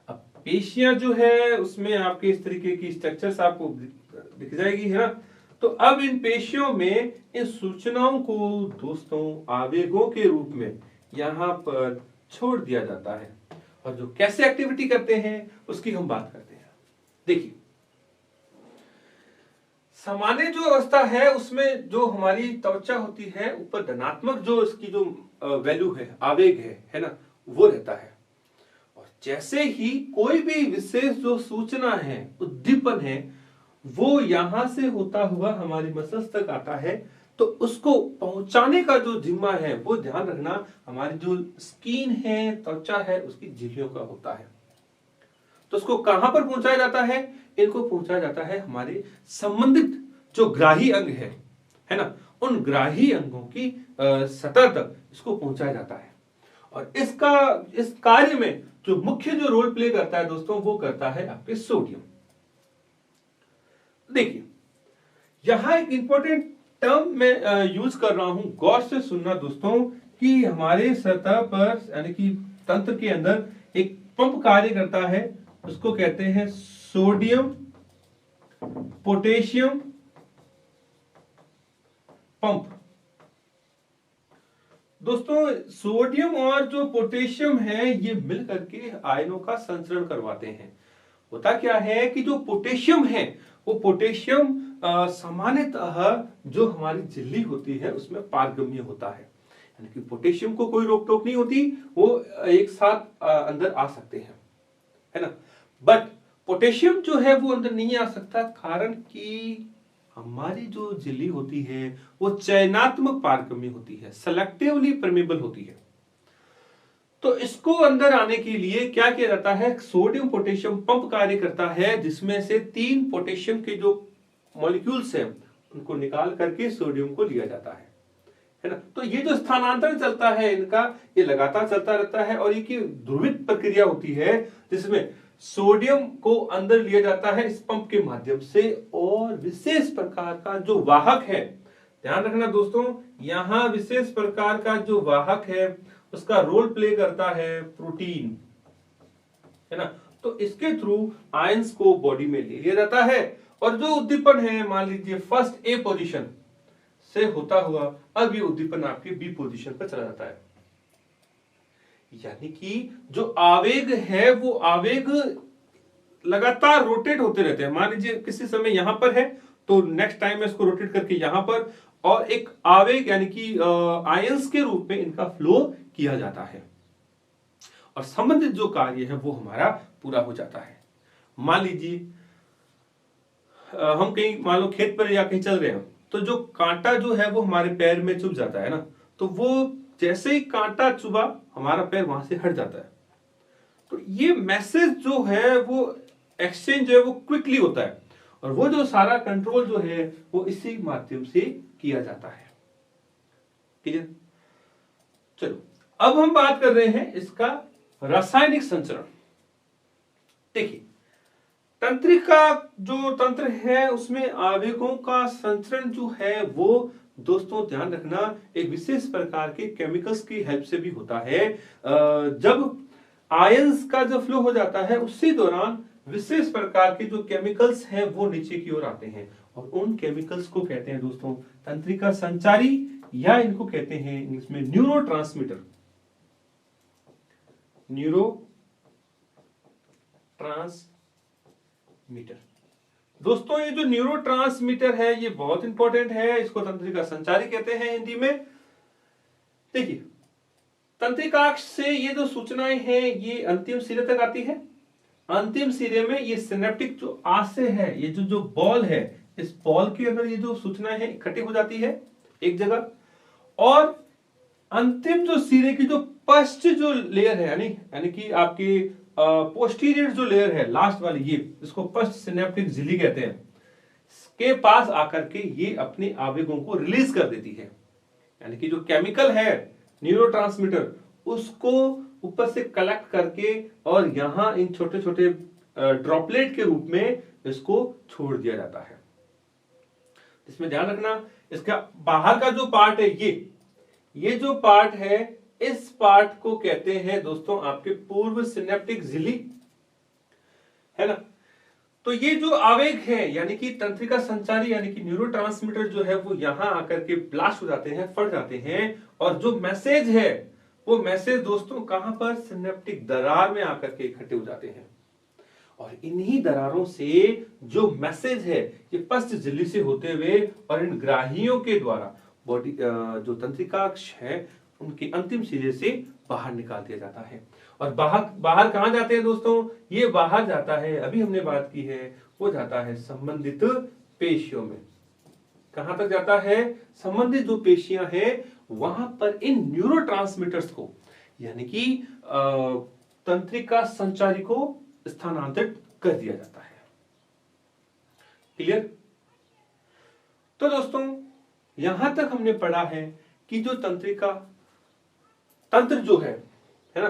अब पेशियां जो है उसमें आपके इस तरीके की स्ट्रक्चर्स आपको दिख जाएगी, है ना। तो अब इन पेशियों में इन सूचनाओं को दोस्तों आवेगों के रूप में यहां पर छोड़ दिया जाता है, और जो कैसे एक्टिविटी करते हैं उसकी हम बात करते हैं। देखिए, सामान्य जो अवस्था है उसमें जो हमारी त्वचा होती है, ऊपर धनात्मक जो इसकी जो वैल्यू है, आवेग है ना, वो रहता है। और जैसे ही कोई भी विशेष जो सूचना है, उद्दीपन है, वो यहां से होता हुआ हमारी मस्तिष्क तक आता है, तो उसको पहुंचाने का जो जिम्मा है वो ध्यान रखना हमारी जो स्किन है, त्वचा है, उसकी झिल्लियों का होता है। तो उसको कहां पर पहुंचाया जाता है, इनको पहुंचाया जाता है हमारे संबंधित जो ग्राही अंग है ना, उन ग्राही अंगों की सतह तक इसको पहुंचाया जाता है। और इस कार्य में जो मुख्य जो रोल प्ले करता है दोस्तों, वो करता है आपके सोडियम। देखिए, यहां एक इंपॉर्टेंट टर्म मैं यूज कर रहा हूं, गौर से सुनना दोस्तों, कि हमारे सतह पर यानी कि तंत्र के अंदर एक पंप कार्य करता है, उसको कहते हैं सोडियम पोटेशियम पंप। दोस्तों सोडियम और जो पोटेशियम है ये मिलकर के आयनों का संचरण करवाते हैं। होता क्या है कि जो पोटेशियम है, वो पोटेशियम सामान्यतः जो हमारी झिल्ली होती है उसमें पारगम्य होता है, यानी कि पोटेशियम को कोई रोक टोक नहीं होती, वो एक साथ अंदर आ सकते हैं, है ना। बट पोटेशियम जो है वो अंदर नहीं आ सकता, कारण कि हमारी जो झिल्ली होती है वो चयनात्मक पारगम्य होती है, सेलेक्टिवली परमेबल होती है। तो इसको अंदर आने के लिए क्या किया जाता है, सोडियम पोटेशियम पंप कार्य करता है, जिसमें से 3 पोटेशियम के जो मॉलिक्यूल्स हैं उनको निकाल करके सोडियम को लिया जाता है ना। तो ये जो स्थानांतरण चलता है इनका, ये लगातार चलता रहता है, और ये ध्रुवित प्रक्रिया होती है जिसमें सोडियम को अंदर लिया जाता है इस पंप के माध्यम से, और विशेष प्रकार का जो वाहक है, ध्यान रखना दोस्तों, यहां विशेष प्रकार का जो वाहक है उसका रोल प्ले करता है प्रोटीन, है ना। तो इसके थ्रू आयंस को बॉडी में ले लिया जाता है, और जो उद्दीपन है, मान लीजिए फर्स्ट ए पोजीशन से होता हुआ अब ये उद्दीपन आपके बी पोजीशन पर चला जाता है। यानी कि जो आवेग है वो आवेग लगातार रोटेट होते रहते हैं। मान लीजिए किसी समय यहां पर है तो नेक्स्ट टाइम में इसको रोटेट करके यहां पर, और एक आवेग यानी कि आयंस के रूप में इनका फ्लो किया जाता है, और संबंधित जो कार्य है वो हमारा पूरा हो जाता है। मान लीजिए हम कहीं मान लो खेत पर या कहीं चल रहे हैं, तो जो कांटा जो है वो हमारे पैर में चुभ जाता है ना, तो वो जैसे ही कांटा चुभा हमारा पैर वहां से हट जाता है। तो ये मैसेज जो है वो एक्सचेंज है वो क्विकली होता है, और वो जो सारा कंट्रोल जो है वो इसी माध्यम से किया जाता है। क्लियर। चलो अब हम बात कर रहे हैं इसका रासायनिक संचरण। देखिए, तंत्रिका जो तंत्र है उसमें आवेगों का संचरण जो है वो दोस्तों ध्यान रखना एक विशेष प्रकार के केमिकल्स की हेल्प से भी होता है। जब आयंस का जो फ्लो हो जाता है उसी दौरान विशेष प्रकार के जो केमिकल्स हैं वो नीचे की ओर आते हैं, और उन केमिकल्स को कहते हैं दोस्तों तंत्रिका संचारी, या इनको कहते हैं इंग्लिश में न्यूरोट्रांसमीटर। न्यूरोट्रांसमीटर दोस्तों ये जो न्यूरोट्रांसमीटर है ये बहुत इंपॉर्टेंट है, इसको तंत्रिका संचारी कहते हैं हिंदी में। देखिए तंत्रिकाक्ष से ये जो सूचनाएं हैं ये अंतिम सिरे तक आती है। अंतिम सिरे में ये सिनेप्टिक जो आशय है, ये जो बॉल है, इस बॉल के अंदर ये जो सूचनाएं हैं इकट्ठी हो जाती है एक जगह, और अंतिम जो सिरे की जो पश्च जो लेयर है यानी कि आपकी पोस्टीरियर जो लेयर है लास्ट वाली, ये इसको पश्च सिनेप्टिक झिल्ली कहते हैं, के पास आकर के ये अपने आवेगों को रिलीज कर देती है। यानी कि जो केमिकल है न्यूरोट्रांसमीटर उसको ऊपर से कलेक्ट करके और यहां इन छोटे छोटे ड्रॉपलेट के रूप में इसको छोड़ दिया जाता है। इसमें ध्यान रखना, इसका बाहर का जो पार्ट है ये जो पार्ट है, इस पार्ट को कहते हैं दोस्तों आपके पूर्व सिनेप्टिक झिल्ली, है ना। तो ये जो आवेग है यानी कि तंत्रिका संचारी यानी कि न्यूरोट्रांसमीटर जो है वो यहां आकर के ब्लास्ट हो जाते हैं, फट जाते हैं, और जो मैसेज है वो मैसेज दोस्तों कहां पर, सिनेप्टिक दरार में आकर के इकट्ठे हो जाते हैं। और इन्हीं दरारों से जो मैसेज है ये पश्च झिल्ली से होते हुए और इन ग्राहियों के द्वारा बॉडी जो तंत्रिकाक्ष है उनके अंतिम सिरे से बाहर निकाल दिया जाता है। और बाहर कहां जाते हैं दोस्तों, ये बाहर जाता है, अभी हमने बात की है, वो जाता है संबंधित पेशियों में। कहां तक जाता है, संबंधित जो पेशियां हैं वहां पर इन न्यूरोट्रांसमीटर्स को यानी कि तंत्रिका संचारी को स्थानांतरित कर दिया जाता है। क्लियर। तो दोस्तों यहां तक हमने पढ़ा है कि जो तंत्र जो है ना,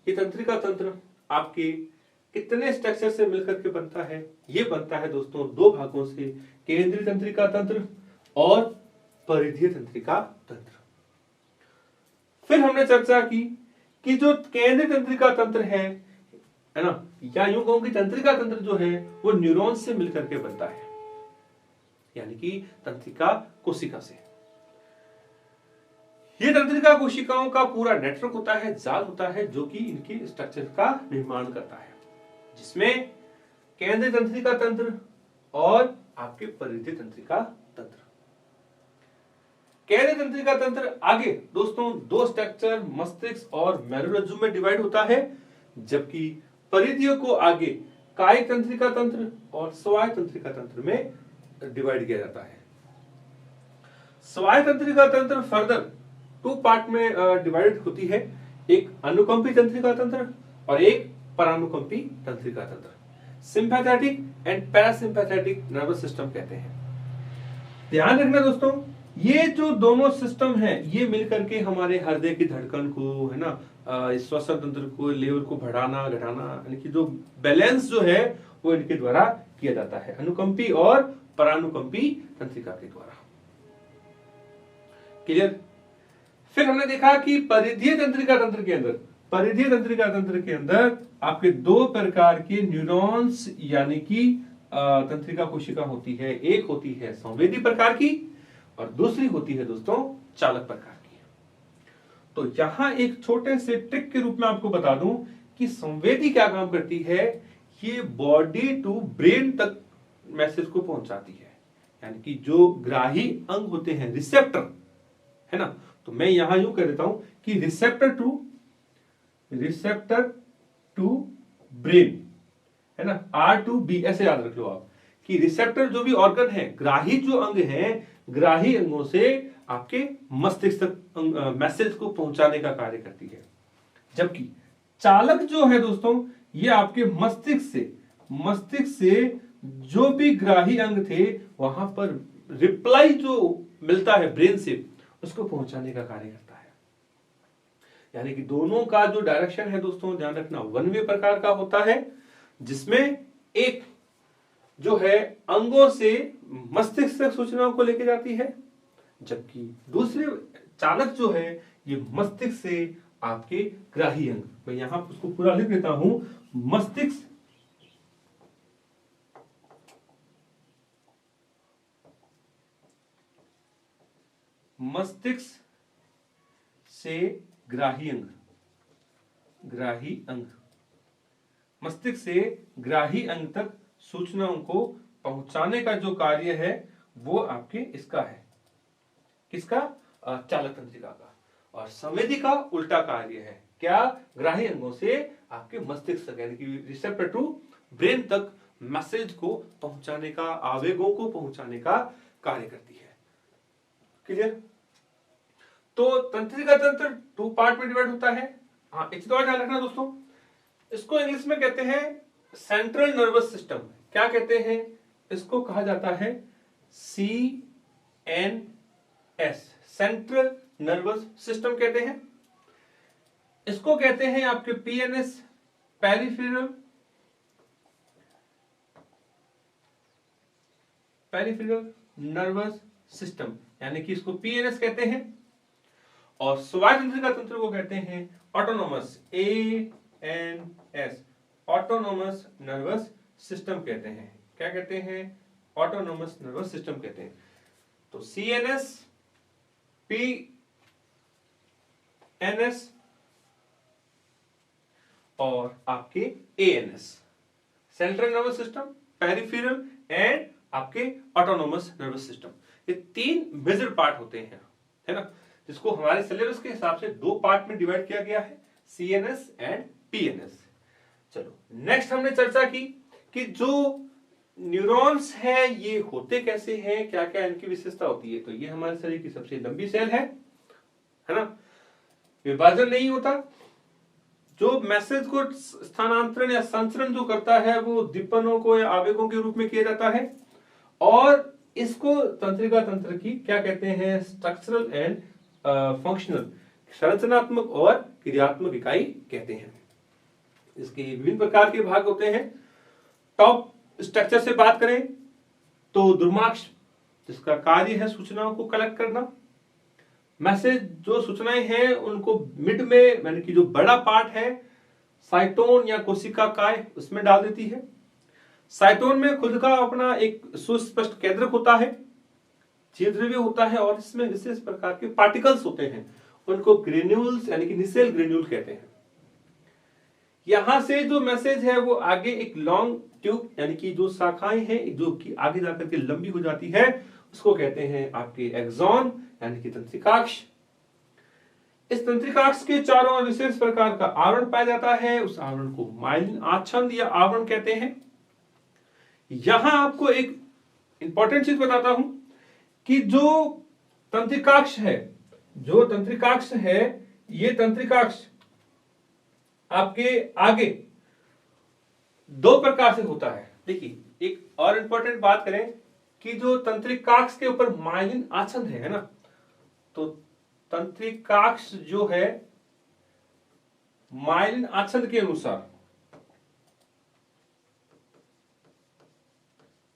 ये तंत्रिका तंत्र आपके कितने स्ट्रक्चर से मिलकर के बनता है। ये बनता है दोस्तों दो भागों से, केंद्रीय तंत्रिका तंत्र और परिधीय तंत्रिका तंत्र। फिर हमने चर्चा की कि जो केंद्रीय तंत्रिका तंत्र है ना, या यूं कहूं कि तंत्रिका तंत्र जो है वो न्यूरॉन से मिलकर के बनता है, यानी कि तंत्रिका कोशिका से। ये तंत्रिका कोशिकाओं का पूरा नेटवर्क होता है, जाल होता है, जो कि इनके स्ट्रक्चर का निर्माण करता है, जिसमें केंद्रीय तंत्रिका तंत्र और आपके परिधीय तंत्रिका तंत्र। केंद्रीय तंत्रिका तंत्र आगे दोस्तों दो स्ट्रक्चर मस्तिष्क और मेरुरज्जु में डिवाइड होता है, जबकि परिधियों को आगे कायिक तंत्रिका तंत्र और स्वायत्त तंत्रिका तंत्र में डिवाइड किया जाता है। स्वायत्त तंत्रिका तंत्र फर्दर टू पार्ट में डिवाइड होती है, एक अनुकंपी तंत्रिका तंत्र और एक परानुकंपी तंत्रिका तंत्र। Sympathetic and parasympathetic nervous system कहते हैं। ध्यान रखना दोस्तों, ये जो दोनों सिस्टम है ये मिलकर के हमारे हृदय की धड़कन को, है ना, श्वसन तंत्र को, लेवल को बढ़ाना घटाना, यानी कि जो बैलेंस जो है वो इनके द्वारा किया जाता है, अनुकंपी और परानुकंपी तंत्रिका के द्वारा। क्लियर। फिर हमने देखा कि परिधीय तंत्रिका तंत्र के अंदर आपके दो प्रकार के न्यूरॉन्स यानी कि तंत्रिका कोशिका होती है। एक होती है संवेदी प्रकार की और दूसरी होती है दोस्तों चालक प्रकार की। तो यहां एक छोटे से ट्रिक के रूप में आपको बता दूं कि संवेदी क्या काम करती है, ये बॉडी टू ब्रेन तक मैसेज को पहुंचाती है, यानी कि जो ग्राही अंग होते हैं रिसेप्टर, है ना, तो मैं यहां यूं कह देता हूं कि रिसेप्टर टू ब्रेन, है ना, R2B ऐसे याद रख लो आप कि रिसेप्टर जो भी ऑर्गन है, ग्राही जो अंग है, ग्राही अंगों से आपके मस्तिष्क तक मैसेज को पहुंचाने का कार्य करती है, जबकि चालक जो है दोस्तों ये आपके मस्तिष्क से जो भी ग्राही अंग थे वहां पर रिप्लाई जो मिलता है ब्रेन से उसको पहुंचाने का कार्य करता है। यानी कि दोनों का जो डायरेक्शन है दोस्तों ध्यान रखना वन वे प्रकार का होता है, जिसमें एक जो है अंगों से मस्तिष्क तक सूचनाओं को लेके जाती है, जबकि दूसरे चालक जो है ये मस्तिष्क से आपके ग्राही अंग, मैं यहां उसको पूरा लिख देता हूं, मस्तिष्क से ग्राही अंग, मस्तिष्क से ग्राही अंग तक सूचनाओं को पहुंचाने का जो कार्य है वो आपके इसका है, किसका? चालक तंत्रिका का। और संवेदी का उल्टा कार्य है, क्या? ग्राही अंगों से आपके मस्तिष्क तक, यानी कि रिसेप्टर टू ब्रेन तक मैसेज को पहुंचाने का, आवेगों को पहुंचाने का कार्य करती है। क्लियर? तो तंत्रिका तंत्र 2 पार्ट में डिवाइड होता है। हाँ, एक चीज और ध्यान रखना दोस्तों, इसको इंग्लिश में कहते हैं सेंट्रल नर्वस सिस्टम। क्या कहते हैं इसको? कहा जाता है CNS, सेंट्रल नर्वस सिस्टम कहते हैं। इसको कहते हैं आपके PNS, पेरिफेरल नर्वस सिस्टम, यानी कि इसको PNS कहते हैं। और स्वायत्त तंत्रिका तंत्र को कहते हैं autonomous, ANS, autonomous nervous system कहते हैं। क्या कहते हैं? ऑटोनोमस नर्वस सिस्टम कहते हैं। तो CNS, PNS और आपके ANS, central nervous system, peripheral and आपके ऑटोनोमस नर्वस सिस्टम, ये 3 मेजर पार्ट होते हैं, है ना, जिसको हमारे सिलेबस के हिसाब से 2 पार्ट में डिवाइड किया गया है, CNS एंड PNS। चलो नेक्स्ट हमने चर्चा की कि जो न्यूरॉन्स है ये होते कैसे हैं, क्या क्या इनकी विशेषता होती है। तो ये हमारे शरीर की सबसे लंबी सेल है ना, विभाजन नहीं होता, जो मैसेज को स्थानांतरण या संचरण जो करता है वो दीपनों को या आवेगों के रूप में किया जाता है। और इसको तंत्रिका तंत्र की क्या कहते हैं? स्ट्रक्चरल एंड फंक्शनल, संरचनात्मक और क्रियात्मक इकाई कहते हैं। इसके विभिन्न प्रकार के भाग होते हैं। टॉप स्ट्रक्चर से बात करें तो दुर्माक्ष, जिसका कार्य है सूचनाओं को कलेक्ट करना। मैसेज जो सूचनाएं हैं उनको मिड में, यानी कि जो बड़ा पार्ट है साइटोन या कोशिका काय, उसमें डाल देती है। साइटोन में खुद का अपना एक सुस्पष्ट केंद्रक होता है, छिद्रव्य होता है और इसमें विशेष प्रकार के पार्टिकल्स होते हैं, उनको ग्रेन्यूल्स यानी कि निसेल ग्रेन्यूल कहते हैं। यहां से जो मैसेज है वो आगे एक लॉन्ग ट्यूब यानी कि जो शाखाएं हैं जो कि आगे जाकर के लंबी हो जाती है, उसको कहते हैं आपके एक्सॉन यानी कि तंत्रिकाक्ष। इस तंत्रिकाक्ष के चारों ओर विशेष प्रकार का आवरण पाया जाता है, उस आवरण को माइलिन आच्छादन या आवरण कहते हैं। यहां आपको एक इंपॉर्टेंट चीज बताता हूं कि जो तंत्रिकाक्ष है, ये तंत्रिकाक्ष आपके आगे 2 प्रकार से होता है। देखिए एक और इंपॉर्टेंट बात करें कि जो तंत्रिकाक्ष के ऊपर माइलिन आच्छादन है ना, तो तंत्रिकाक्ष जो है माइलिन आच्छादन के अनुसार,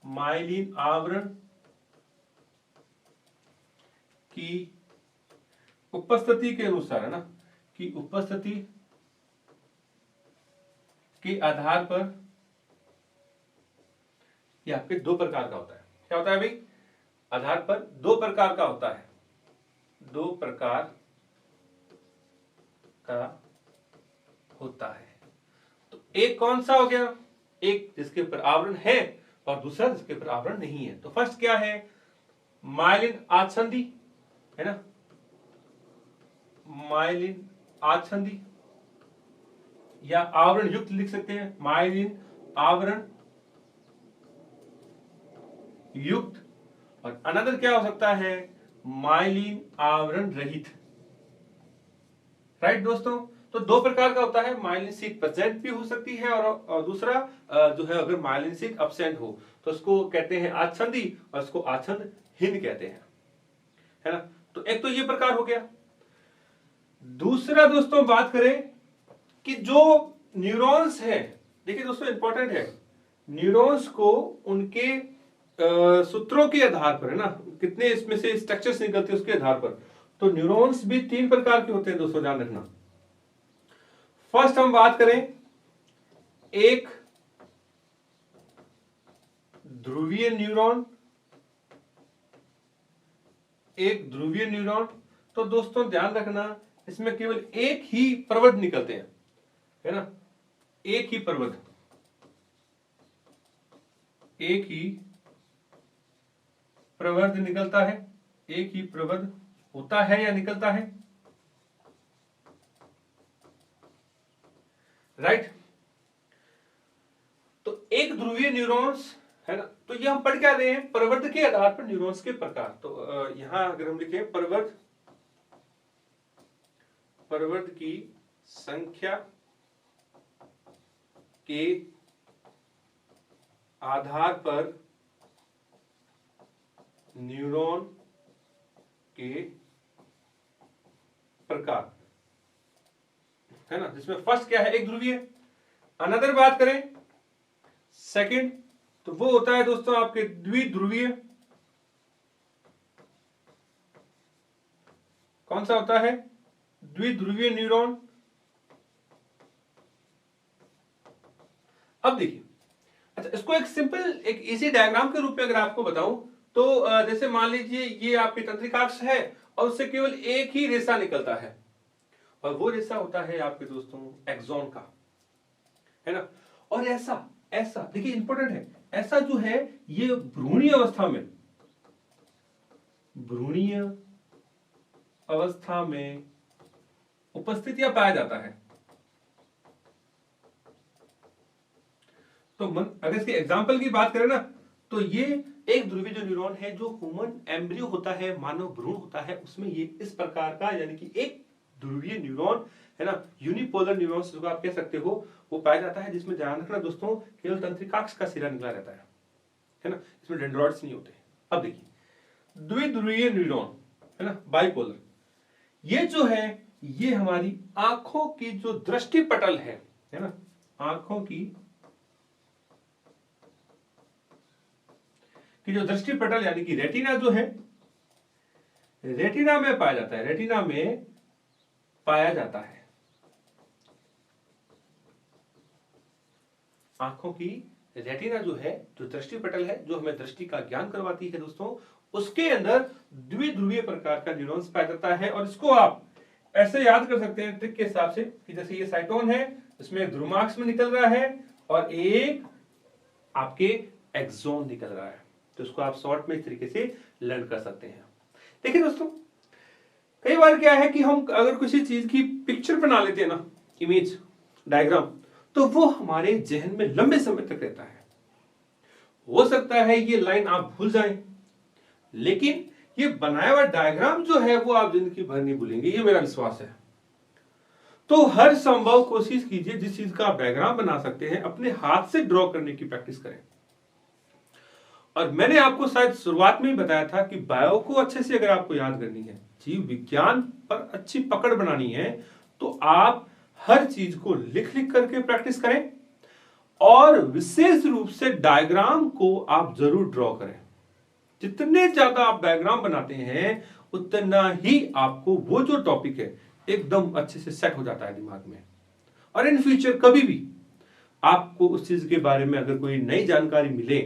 माइलिन आवरण की उपस्थिति के अनुसार, है ना, कि उपस्थिति के आधार पर ये आपके 2 प्रकार का होता है। क्या होता है भाई? आधार पर 2 प्रकार का होता है, 2 प्रकार का होता है। तो एक कौन सा हो गया? एक जिसके ऊपर आवरण है और दूसरा जिसके ऊपर आवरण नहीं है। तो फर्स्ट क्या है? माइलिन आच्छादन, है ना, माइलिन आच्छादन या आवरण युक्त लिख सकते हैं, माइलिन आवरण युक्त। और अनदर क्या हो सकता है? माइलिन आवरण रहित। राइट दोस्तों, तो 2 प्रकार का होता है, माइलिन शीट प्रेजेंट भी हो सकती है और दूसरा जो है अगर माइलिन शीट अब्सेंट हो तो उसको कहते हैं आच्छादन और इसको आच्छादनहीन कहते हैं, है ना। तो एक तो ये प्रकार हो गया। दूसरा दोस्तों बात करें कि जो न्यूरॉन्स है, देखिए दोस्तों इंपॉर्टेंट है, न्यूरॉन्स को उनके सूत्रों के आधार पर, है ना, कितने इसमें से स्ट्रक्चर्स निकलते हैं उसके आधार पर। तो न्यूरॉन्स भी 3 प्रकार के होते हैं दोस्तों, ध्यान रखना। फर्स्ट हम बात करें एक ध्रुवीय न्यूरॉन, एक ध्रुवीय न्यूरॉन। तो दोस्तों ध्यान रखना, इसमें केवल एक ही प्रवर्ध निकलते हैं, है ना, एक ही प्रवर्ध, एक ही प्रवर्ध निकलता है, एक ही प्रवर्ध होता है या निकलता है, राइट। तो एक ध्रुवीय न्यूरॉन्स है ना, तो ये हम पढ़ क्या रहे हैं, प्रवर्ध के आधार पर न्यूरॉन्स के प्रकार। तो यहां अगर हम लिखें प्रवर्ध की संख्या के आधार पर न्यूरॉन के प्रकार, है ना, जिसमें फर्स्ट क्या है, एक ध्रुवीय। अनदर बात करें सेकंड, तो वो होता है दोस्तों आपके द्विध्रुवीय। कौन सा होता है, द्विध्रुवीय न्यूरॉन। अब देखिए, अच्छा इसको एक सिंपल एक इजी डायग्राम के रूप में अगर आपको बताऊं तो जैसे मान लीजिए ये आपकी तंत्रिकाक्ष है और उससे केवल एक ही रेशा निकलता है, और वो रेशा होता है आपके दोस्तों एक्सॉन का, है ना। और ऐसा ऐसा देखिए इंपॉर्टेंट है, ऐसा जो है ये भ्रूणीय अवस्था में उपस्थित या पाया जाता है। तो अगर इसके एग्जाम्पल की बात करें ना, तो ये एक ध्रुवीय जो न्यूरॉन है, जो ह्यूमन एम्ब्रियो होता है, मानव भ्रूण होता है, उसमें ये इस प्रकार का यानी कि एक ध्रुवीय न्यूरॉन, है ना, यूनिपोलर न्यूरॉन जिसको आप कह सकते हो, वो पाया जाता है, जिसमें ध्यान रखना दोस्तों केवल तंत्रिकाक्ष का सिरा निकला रहता है ना, इसमें डेंड्रॉइड्स नहीं होते। अब देखिए द्विध्रुवीय न्यूरॉन, है ना, बाइपोलर, ये जो है ये हमारी आंखों की जो दृष्टि पटल है ना, आंखों की जो दृष्टि पटल यानी कि रेटिना जो है, रेटिना में पाया जाता है, रेटिना में पाया जाता है। आंखों की रेटिना जो है, जो दृष्टि पटल है, जो हमें दृष्टि का ज्ञान करवाती है दोस्तों, उसके अंदर द्विध्रुवीय प्रकार का न्यूरॉन्स पाया जाता है। और इसको आप ऐसे याद कर सकते हैं ट्रिक के हिसाब से कि जैसे ये साइटोन है, इसमें ध्रुमाक्ष में निकल रहा है और एक आपके एक्सॉन निकल रहा है, तो इसको आप शॉर्ट में इस तरीके से लर्न कर सकते हैं। देखिए दोस्तों, कई बार क्या है कि हम अगर किसी चीज की पिक्चर बना लेते हैं ना, इमेज डायग्राम, तो वो हमारे जहन में लंबे समय तक रहता है। हो सकता है ये लाइन आप भूल जाएं, लेकिन ये बनाया हुआ डायग्राम जो है वो आप जिंदगी भर नहीं भूलेंगे, ये मेरा विश्वास है। तो हर संभव कोशिश कीजिए, जिस चीज का आप डायग्राम बना सकते हैं अपने हाथ से ड्रॉ करने की प्रैक्टिस करें। और मैंने आपको शायद शुरुआत में ही बताया था कि बायो को अच्छे से अगर आपको याद करनी है, जीव विज्ञान पर अच्छी पकड़ बनानी है, तो आप हर चीज को लिख लिख करके प्रैक्टिस करें और विशेष रूप से डायग्राम को आप जरूर ड्रॉ करें। जितने ज्यादा आप डायग्राम बनाते हैं उतना ही आपको वो जो टॉपिक है एकदम अच्छे से सेट हो जाता है दिमाग में। और इन फ्यूचर कभी भी आपको उस चीज के बारे में अगर कोई नई जानकारी मिले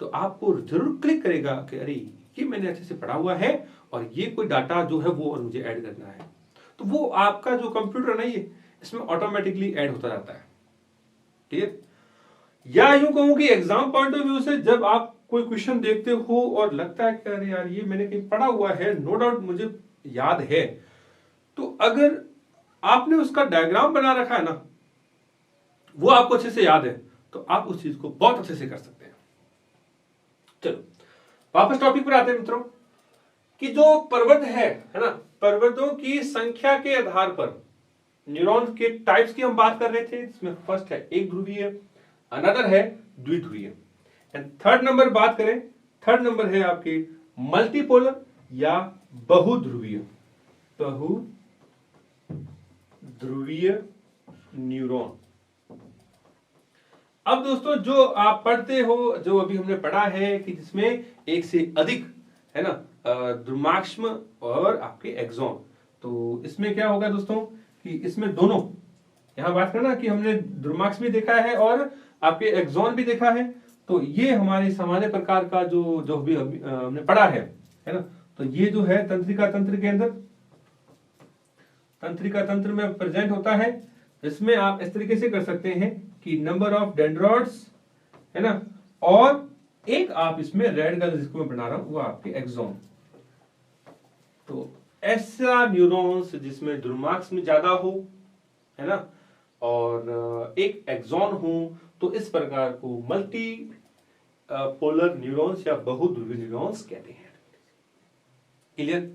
तो आपको जरूर क्लिक करेगा कि अरे ये मैंने अच्छे से पढ़ा हुआ है और ये कोई डाटा जो है वो और मुझे ऐड करना है, तो वो आपका जो कंप्यूटर नहीं है इसमें ऑटोमेटिकली ऐड होता रहता है। ठीक, या यूं कहूं कि एग्जाम पॉइंट ऑफ व्यू से जब आप कोई क्वेश्चन देखते हो और लगता है कि अरे यार ये मैंने कहीं पढ़ा हुआ है, नो डाउट मुझे याद है, तो अगर आपने उसका डायग्राम बना रखा है ना, वो आपको अच्छे से याद है, तो आप उस चीज को बहुत अच्छे से कर सकते हैं। चलो वापस टॉपिक पर आते हैं मित्रों, कि जो प्रवर्ध है ना, प्रवर्धों की संख्या के आधार पर न्यूरॉन के टाइप्स की हम बात कर रहे थे। इसमें फर्स्ट है एक ध्रुवीय, अनदर है द्विध्रुवीय, एंड थर्ड नंबर बात करें, थर्ड नंबर है आपके मल्टीपोलर या बहुध्रुवीय, बहुध्रुवीय न्यूरॉन। अब दोस्तों जो आप पढ़ते हो, जो अभी हमने पढ़ा है कि जिसमें एक से अधिक, है ना, ध्रुमाक्ष्म और आपके एक्सॉन, तो इसमें क्या होगा दोस्तों कि इसमें दोनों, यहां बात करना कि हमने ध्रुमाक्ष्म भी देखा है और आपके एक्सॉन भी देखा है, तो ये हमारे सामान्य प्रकार का जो भी हमने पढ़ा है ना, तो ये जो है तंत्रिका तंत्र के अंदर, तंत्रिका तंत्र में प्रेजेंट होता है। इसमें आप इस तरीके से कर सकते हैं कि नंबर ऑफ डेंड्रॉइड्स, है ना, और एक आप इसमें रेड कलर जिसको मैं बना रहा हूं वो आपके एक्सॉन। तो ऐसा न्यूरॉन्स जिसमें द्रुमार्क्स में ज्यादा हो, है ना, और एक एक्सॉन हो, तो इस प्रकार को मल्टी पोलर न्यूरॉन्स या बहुध्रुवी न्यूरॉन्स कहते हैं। क्लियर?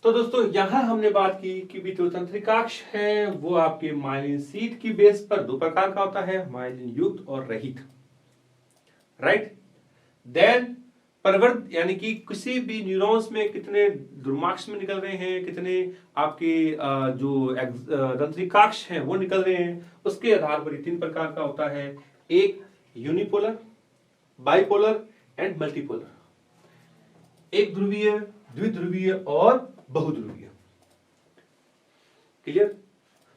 तो दोस्तों यहां हमने बात की कि जो तंत्रिकाक्ष है वो आपके माइलिन शीट की बेस पर दो प्रकार का होता है, माइलिन युक्त और रहित। राइट? देन प्रवृत्त यानी कि किसी भी न्यूरॉन्स में कितने द्रुमार्क्स में निकल रहे हैं, कितने आपके जो तंत्रिकाक्ष हैं वो निकल रहे हैं, उसके आधार पर तीन प्रकार का होता है, एक यूनिपोलर, बाइपोलर एंड मल्टीपोलर। एक ध्रुवीय, द्विध्रुवीय और बहुध्रुवीय। क्लियर?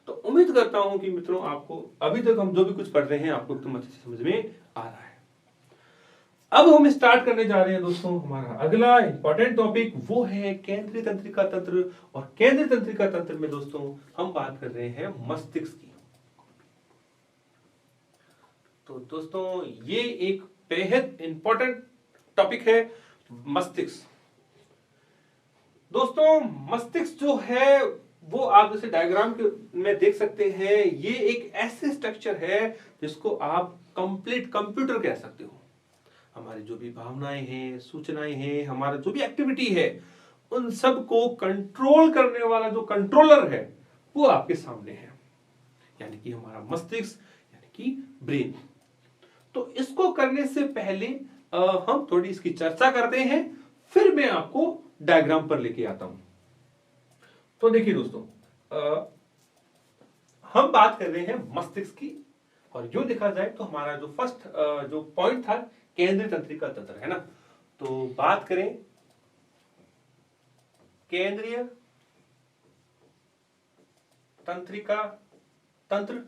तो उम्मीद करता हूं कि मित्रों आपको अभी तक हम जो भी कुछ पढ़ रहे हैं आपको एकदम अच्छे से समझ में आ रहा है। अब हम स्टार्ट करने जा रहे हैं दोस्तों हमारा अगला इंपॉर्टेंट टॉपिक, वो है केंद्रीय तंत्रिका तंत्र। और केंद्रीय तंत्रिका तंत्र में दोस्तों हम बात कर रहे हैं मस्तिष्क की। तो दोस्तों ये एक बेहद इंपॉर्टेंट टॉपिक है, मस्तिष्क। दोस्तों मस्तिष्क जो है वो आप जैसे डायग्राम में देख सकते हैं, ये एक ऐसे स्ट्रक्चर है जिसको आप कंप्लीट कंप्यूटर कह सकते हो। हमारी जो भी भावनाएं हैं, सूचनाएं हैं, हमारा जो भी एक्टिविटी है, उन सब को कंट्रोल करने वाला जो कंट्रोलर है वो आपके सामने है, यानी कि हमारा मस्तिष्क, यानी कि ब्रेन। तो इसको करने से पहले हम थोड़ी इसकी चर्चा करते हैं, फिर मैं आपको डायग्राम पर लेके आता हूं। तो देखिए दोस्तों, हम बात कर रहे हैं मस्तिष्क की, और जो देखा जाए तो हमारा जो फर्स्ट जो पॉइंट था केंद्रीय तंत्रिका तंत्र, है ना। तो बात करें केंद्रीय तंत्रिका तंत्र,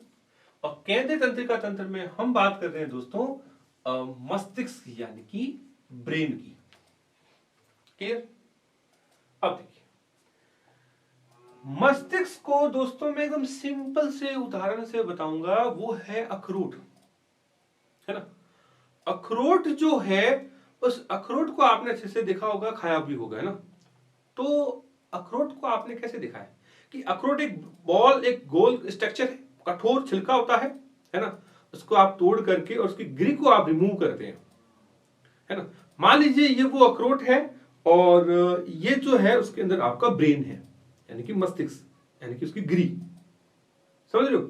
और केंद्रीय तंत्रिका तंत्र में हम बात कर रहे हैं दोस्तों मस्तिष्क यानी कि ब्रेन की। क्लियर? अब देखिए मस्तिष्क को दोस्तों मैं एकदम सिंपल से उदाहरण से बताऊंगा, वो है अखरोट, है ना। अखरोट जो है, उस अखरोट को आपने अच्छे से देखा होगा, खाया भी होगा, है ना। तो अखरोट को आपने कैसे देखा है कि अखरोट एक बॉल, एक गोल स्ट्रक्चर है, कठोर छिलका होता है ना। उसको आप तोड़ करके और उसकी गिरी को आप रिमूव करते हैं, है ना। मान लीजिए ये वो अखरोट है, और ये जो है उसके अंदर आपका ब्रेन है, यानी कि मस्तिष्क, यानी कि उसकी गिरी, समझ रहे हो।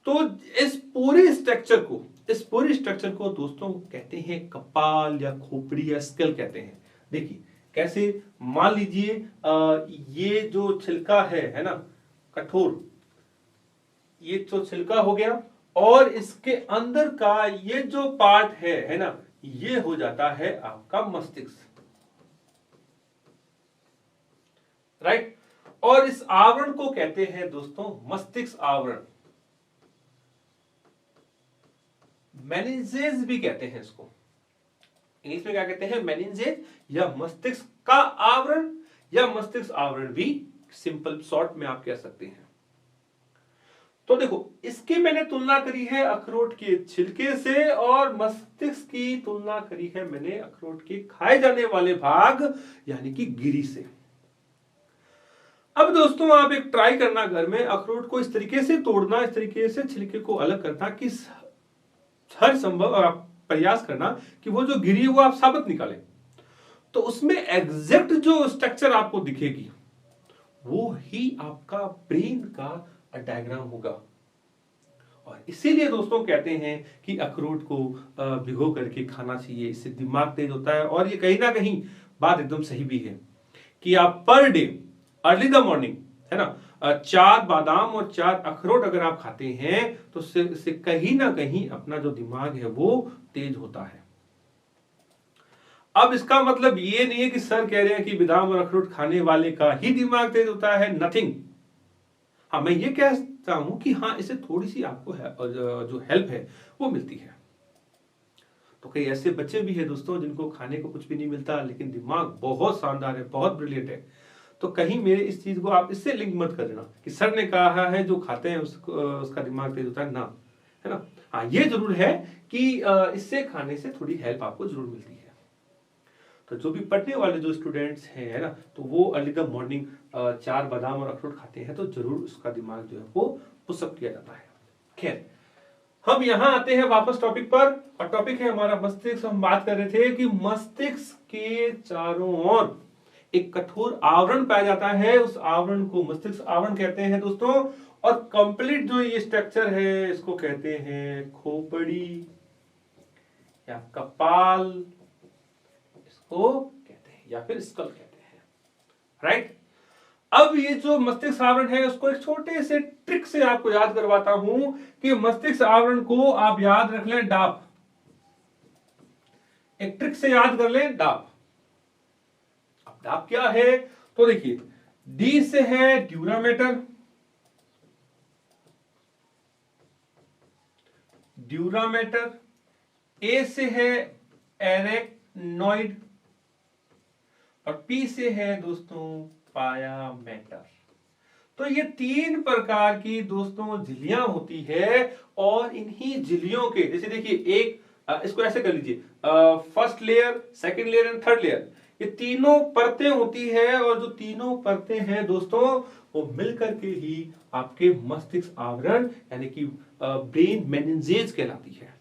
तो इस पूरे स्ट्रक्चर को दोस्तों कहते हैं कपाल या खोपड़ी या स्केल कहते हैं। देखिए कैसे, मान लीजिए ये जो छिलका है ना, कठोर, ये तो छिलका हो गया, और इसके अंदर का ये जो पार्ट है ना, ये हो जाता है आपका मस्तिष्क। राइट? और इस आवरण को कहते हैं दोस्तों मस्तिष्क आवरण, मेनिंजेस भी कहते हैं इसको। इंग्लिश में क्या कहते हैं? मेनिंजेस, या मस्तिष्क का आवरण, या मस्तिष्क आवरण भी सिंपल शॉर्ट में आप कह सकते हैं। तो देखो इसकी मैंने तुलना करी है अखरोट के छिलके से, और मस्तिष्क की तुलना करी है मैंने अखरोट के खाए जाने वाले भाग यानी कि गिरी से। अब दोस्तों आप एक ट्राई करना घर में, अखरोट को इस तरीके से तोड़ना, इस तरीके से छिलके को अलग करना कि हर संभव आप प्रयास करना कि वो जो गिरी है वो आप साबित निकालें। तो उसमें एग्जैक्ट जो स्ट्रक्चर आपको दिखेगी वो ही आपका ब्रेन का डायग्राम होगा। और इसीलिए दोस्तों कहते हैं कि अखरोट को भिगो करके खाना चाहिए, इससे दिमाग तेज होता है। और ये कहीं ना कहीं बात एकदम सही भी है कि आप per day early the morning, है ना, 4 बादाम और 4 अखरोट अगर आप खाते हैं तो इससे कहीं ना कहीं अपना जो दिमाग है वो तेज होता है। अब इसका मतलब ये नहीं है कि सर कह रहे हैं कि बादाम और अखरोट खाने वाले का ही दिमाग तेज होता है, नथिंग। हाँ, मैं ये कहता हूं कि हाँ, इससे थोड़ी सी आपको जो हेल्प है वो मिलती है। तो कई ऐसे बच्चे भी हैं दोस्तों जिनको खाने को कुछ भी नहीं मिलता, लेकिन दिमाग बहुत शानदार है, बहुत ब्रिलियंट है। तो कहीं मेरे इस चीज को आप इससे लिंक मत कर देना कि सर ने कहा है जो खाते हैं उसका दिमाग तेज होता है, ना, है ना। हाँ, ये जरूर है कि इससे खाने से थोड़ी हेल्प आपको जरूर मिलती है। तो जो भी पढ़ने वाले जो स्टूडेंट्स हैं, है ना, तो वो अर्ली द मॉर्निंग 4 बादाम और अखरोट खाते हैं तो जरूर उसका दिमाग जो है वो पुशअप किया जाता है। खैर, हम यहां आते हैं वापस टॉपिक पर, और टॉपिक है हमारा मस्तिष्क। हम बात कर रहे थे कि मस्तिष्क के चारों ओर एक कठोर आवरण पाया जाता है, उस आवरण को मस्तिष्क आवरण कहते हैं दोस्तों। और कंप्लीट जो ये स्ट्रक्चर है इसको कहते हैं खोपड़ी या कपाल, इसको कहते हैं, या फिर स्कल कहते हैं, राइट। अब ये जो मस्तिष्क आवरण है उसको एक छोटे से ट्रिक से आपको याद करवाता हूं कि मस्तिष्क आवरण को आप याद रख लें डाप। एक ट्रिक से याद कर लें डाप। अब डाप क्या है, तो देखिए, डी से है ड्यूरामेटर, ड्यूरामेटर, ए से है एरेक्नॉइड, और पी से है दोस्तों पायामेटर। तो ये 3 प्रकार की दोस्तों झिल्लियां होती है, और इन्हीं झिल्लियों के, जैसे देखिए एक इसको ऐसे कर लीजिए, first layer, second layer and third layer, ये तीनों परतें होती है, और जो तीनों परतें हैं दोस्तों वो मिलकर के ही आपके मस्तिष्क आवरण यानी कि ब्रेन मेनिंजेज कहलाती है।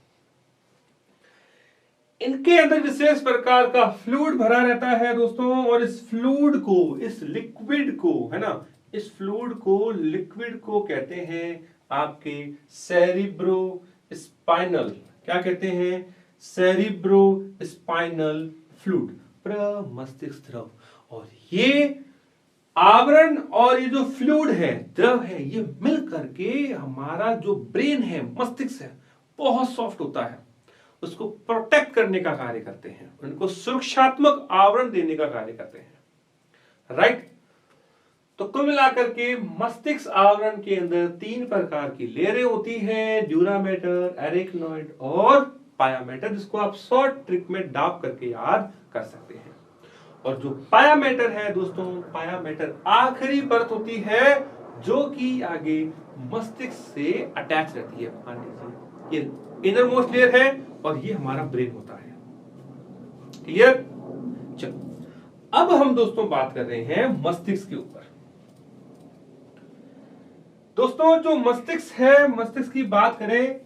इनके अंदर विशेष प्रकार का फ्लूइड भरा रहता है दोस्तों, और इस फ्लूइड को, इस लिक्विड को, है ना, इस फ्लूइड को, लिक्विड को कहते हैं आपके सेरिब्रो स्पाइनल, क्या कहते हैं, सेरिब्रो स्पाइनल फ्लूइड, प्रमस्तिष्क द्रव। और ये आवरण और ये जो फ्लूइड है, द्रव है, ये मिल करके हमारा जो ब्रेन है, मस्तिष्क है, बहुत सॉफ्ट होता है, उसको प्रोटेक्ट करने का कार्य करते हैं, उनको सुरक्षात्मक आवरण देने का कार्य करते हैं, राइट। तो कुल मिलाकर के मस्तिष्क आवरण के अंदर 3 प्रकार की लेयरें होती हैं, ड्यूरामेटर, एरेक्नॉइड और पायामेटर, जिसको आप शॉर्ट ट्रिक में डाप करके याद कर सकते हैं। और जो पायामेटर है दोस्तों, पायामेटर आखिरी परत होती है जो कि आगे मस्तिष्क से अटैच रहती है। ये इनर मोस्ट लेयर है और ये हमारा ब्रेन होता है। क्लियर? चलो, अब हम दोस्तों बात कर रहे हैं मस्तिष्क के ऊपर। दोस्तों जो मस्तिष्क है, मस्तिष्क की बात करें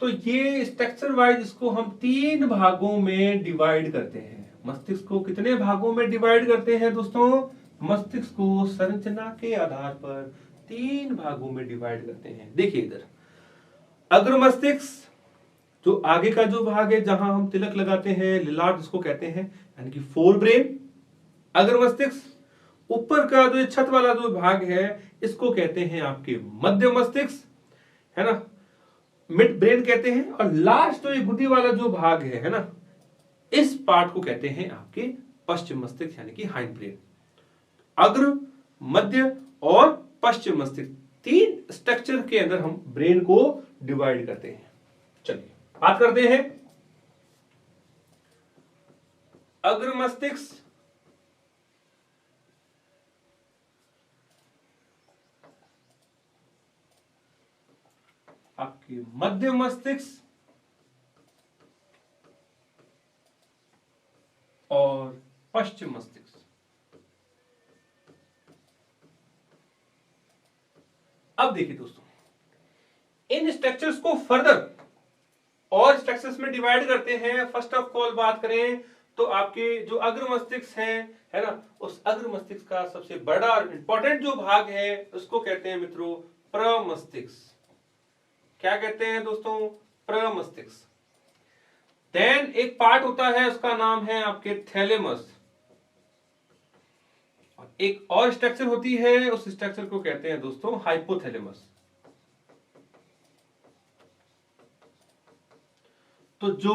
तो ये स्ट्रक्चर वाइज इसको हम 3 भागों में डिवाइड करते हैं। मस्तिष्क को कितने भागों में डिवाइड करते हैं दोस्तों? मस्तिष्क को संरचना के आधार पर 3 भागों में डिवाइड करते हैं। देखिए इधर अग्र मस्तिष्क, जो आगे का जो भाग है जहां हम तिलक लगाते हैं, लिलाट जिसको कहते हैं, यानी कि फोर ब्रेन। अग्र मस्तिष्क, ऊपर का जो छत वाला जो भाग है इसको कहते हैं आपके मध्य मस्तिष्क, है ना, मिड ब्रेन कहते हैं। और लास्ट जो ये गुदी वाला जो भाग है ना, इस पार्ट को कहते हैं आपके पश्चिम मस्तिष्क यानी कि हाइंड ब्रेन। अग्र, मध्य और पश्चिम मस्तिष्क, 3 स्ट्रक्चर के अंदर हम ब्रेन को डिवाइड करते हैं। चलिए बात करते हैं अग्र मस्तिष्क, आपके मध्य मस्तिष्क और पश्चिम मस्तिष्क। अब देखिए दोस्तों, इन स्ट्रक्चर्स को फर्दर और स्ट्रक्चर्स में डिवाइड करते हैं। फर्स्ट ऑफ ऑल बात करें तो आपके जो अग्र मस्तिष्क है ना, उस अग्र मस्तिष्क का सबसे बड़ा और इंपॉर्टेंट जो भाग है उसको कहते हैं मित्रों प्रमस्तिष्क। क्या कहते हैं दोस्तों? प्रमस्तिष्क। देन एक पार्ट होता है उसका नाम है आपके थैलेमस, और एक और स्ट्रक्चर होती है, उस स्ट्रक्चर को कहते हैं दोस्तों हाइपोथैलेमस। तो जो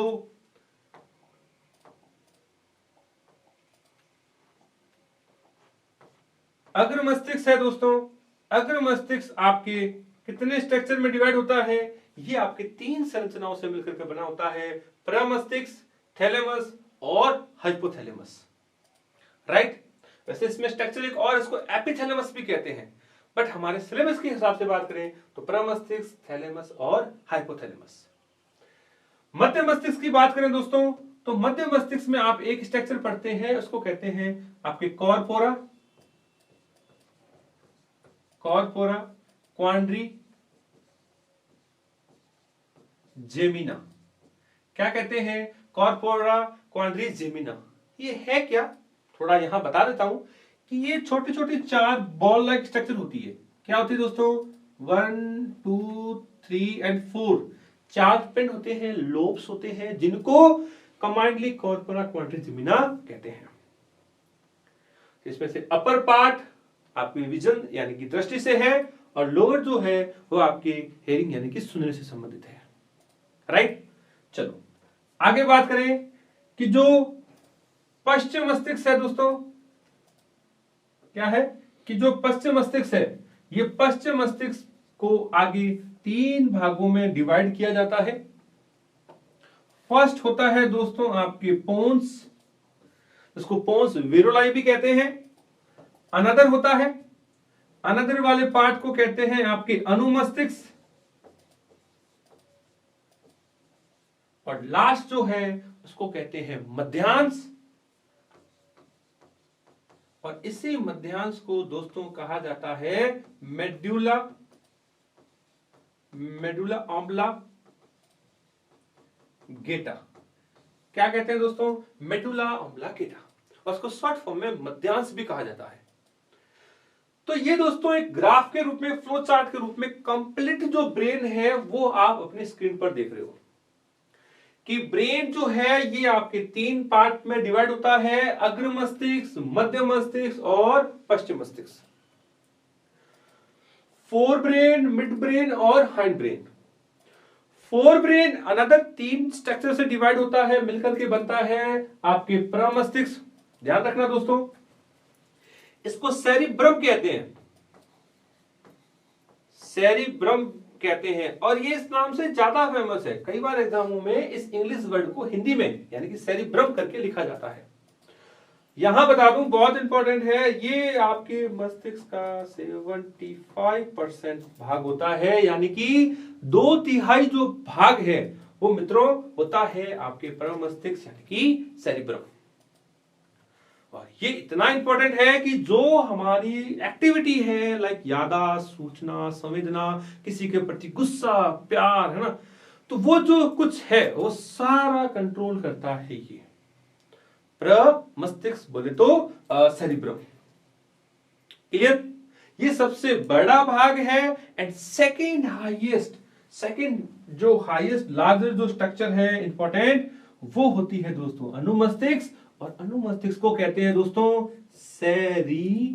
अग्र मस्तिष्क है दोस्तों, अग्र मस्तिष्क आपके कितने स्ट्रक्चर में डिवाइड होता है? ये आपके 3 संरचनाओं से मिलकर के बना होता है, प्रमस्तिष्क, थैलेमस और हाइपोथैलेमस, राइट। वैसे इसमें स्ट्रक्चर एक और, इसको एपिथैलेमस भी कहते हैं, बट हमारे सिलेबस के हिसाब से बात करें तो प्रमस्तिष्क, थैलेमस और हाइपोथैलेमस। मध्य मस्तिष्क की बात करें दोस्तों, तो मध्य मस्तिष्क में आप एक स्ट्रक्चर पढ़ते हैं, उसको कहते हैं आपके कॉर्पोरा क्वाड्री जेमिना। क्या कहते हैं? Corpora quadri जेमिना। ये है क्या, थोड़ा यहां बता देता हूं कि ये छोटी छोटी 4 बॉल लाइक स्ट्रक्चर होती है। क्या होती है दोस्तों? 1 2 3 एंड 4 4 पिंड होते हैं, लोब्स होते हैं, जिनको कंबाइंडली कॉर्पोरा क्वाड्री जेमिना कहते हैं। इसमें से अपर पार्ट आपकी विजन यानी कि दृष्टि से है, और लोअर जो है वो आपके हेयरिंग यानी कि सुनने से संबंधित है। राइट, चलो आगे बात करें कि जो पश्चिम मस्तिष्क है दोस्तों, क्या है कि जो पश्चिम मस्तिष्क है, ये पश्चिम मस्तिष्क को आगे 3 भागों में डिवाइड किया जाता है। फर्स्ट होता है दोस्तों आपके पोन्स, इसको पोन्स विरोलाई भी कहते हैं। अनदर होता है, अनदर वाले पार्ट को कहते हैं आपके अनुमस्तिष्क, और लास्ट जो है उसको कहते हैं मध्यांश। और इसी मध्यांश को दोस्तों कहा जाता है मेडुला ऑब्लांगेटा। क्या कहते हैं दोस्तों? मेडुला ऑब्लांगेटा, और उसको शॉर्ट फॉर्म में मध्यांश भी कहा जाता है। तो ये दोस्तों एक ग्राफ के रूप में, फ्लो चार्ट के रूप में कंप्लीट जो ब्रेन है वो आप अपनी स्क्रीन पर देख रहे हो कि ब्रेन जो है ये आपके 3 पार्ट में डिवाइड होता है, अग्र मस्तिष्क, मध्य मस्तिष्क और पश्चिम मस्तिष्क। फोर ब्रेन, मिड ब्रेन और hind brain. Fore brain another 3 structure से डिवाइड होता है, मिलकर के बनता है आपके प्रमस्तिष्क। ध्यान रखना दोस्तों, इसको सेरिब्रम कहते हैं, सेरिब्रम कहते हैं, और ये इस नाम से ज्यादा फेमस है। कई बार एग्जामों में इस इंग्लिश वर्ड को हिंदी में यानी कि सेरिब्रम करके लिखा जाता है। यहां बता दूं, बहुत इंपॉर्टेंट है, ये आपके मस्तिष्क का 75% भाग होता है, यानी कि 2/3 जो भाग है वो मित्रों होता है आपके प्रमस्तिष्क यानी कि सेरिब्रम। और ये इतना इंपॉर्टेंट है कि जो हमारी एक्टिविटी है, लाइक याददाश्त, सूचना, संवेदना, किसी के प्रति गुस्सा, प्यार, है ना, तो वो जो कुछ है वो सारा कंट्रोल करता है ये प्रमस्तिष्क, बोले तो सेरिब्रम। क्लियर? ये सबसे बड़ा भाग है। एंड सेकेंड जो हाईएस्ट लार्जर जो स्ट्रक्चर है इंपॉर्टेंट, वो होती है दोस्तों अनुमस्तिष्क, और अनुमस्तिष्क को कहते हैं दोस्तों सेरिबेलम।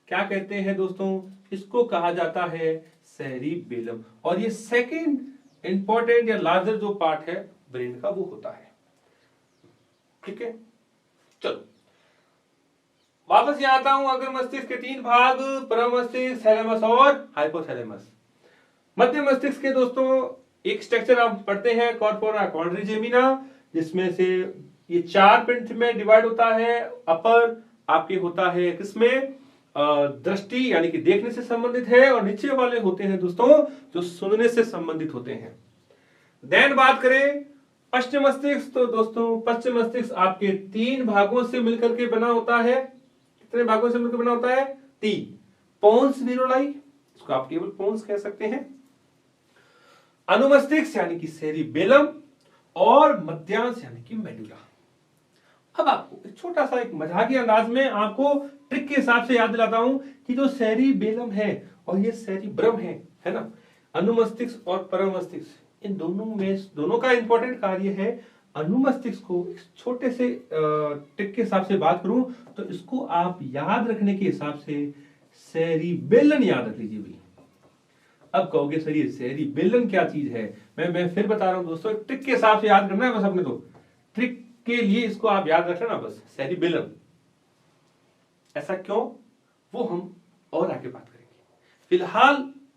क्या कहते हैं दोस्तों? इसको कहा जाता है सेरिबेलम। और ये सेकंड इंपॉर्टेंट या लार्जर जो पार्ट है ब्रेन का वो होता है। ठीक है, चलो वापस यहां आता हूं। अग्र मस्तिष्क के 3 भाग, प्रमस्तिष्क, थैलेमस और हाइपोथैलेमस। मध्य मस्तिष्क के दोस्तों एक स्ट्रक्चर आप पढ़ते हैं कॉर्पोरा क्वाड्री जेमिना, जिसमें से ये 4 पिंड में डिवाइड होता है। अपर आपके होता है किसमें? दृष्टि यानी कि देखने से संबंधित है, और नीचे वाले होते हैं दोस्तों जो सुनने से संबंधित होते हैं। देन बात करें पश्चिम मस्तिष्क, तो दोस्तों पश्चिम मस्तिष्क आपके 3 भागों से मिलकर के बना होता है। कितने भागों से मिलकर बना होता है? 3। पोन्स विरोलाई, इसको आप केवल पोन्स कह सकते हैं, अनुमस्तिष्क यानी कि सेरिबेलम, और मध्यांश यानी कि मेडुला। अब आपको एक छोटा सा एक मजाकिया अंदाज में आपको ट्रिक के हिसाब से याद दिलाता हूं कि जो सेरिबेलम है और ये सेरिब्रम है ना, अनुमस्तिष्क और परमस्तिष्क, इन दोनों का इंपॉर्टेंट कार्य है। अनुमस्तिष्क को छोटे से ट्रिक के हिसाब से बात करूं तो इसको आप याद रखने के हिसाब से सेरिबेलन याद रख लीजिए भाई। अब कहोगे सर ये सेरिबेलन क्या चीज है? मैं फिर बता रहा हूं दोस्तों, ट्रिक के हिसाब से याद करना है बस अपने, तो ट्रिक के लिए इसको आप याद रख लेना बस, सेरिबेलन। ऐसा क्यों, वो हम और आगे बात करेंगे। फिलहाल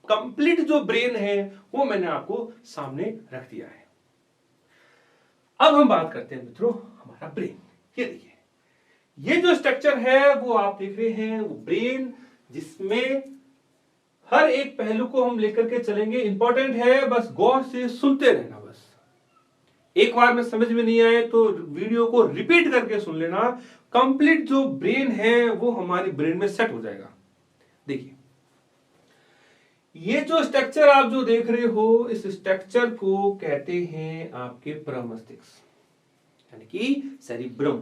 कंप्लीट जो ब्रेन है वो मैंने आपको सामने रख दिया है। अब हम बात करते हैं मित्रों हमारा ब्रेन। ये देखिए, ये जो स्ट्रक्चर है वो आप देख रहे हैं, वो ब्रेन जिसमें हर एक पहलू को हम लेकर के चलेंगे। इंपॉर्टेंट है बस गौर से सुनते रहना। बस एक बार में समझ में नहीं आए तो वीडियो को रिपीट करके सुन लेना। कंप्लीट जो ब्रेन है वो हमारी ब्रेन में सेट हो जाएगा। देखिए, ये जो स्ट्रक्चर आप जो देख रहे हो, इस स्ट्रक्चर को कहते हैं आपके प्रमस्तिष्क, यानी कि सेरिब्रम।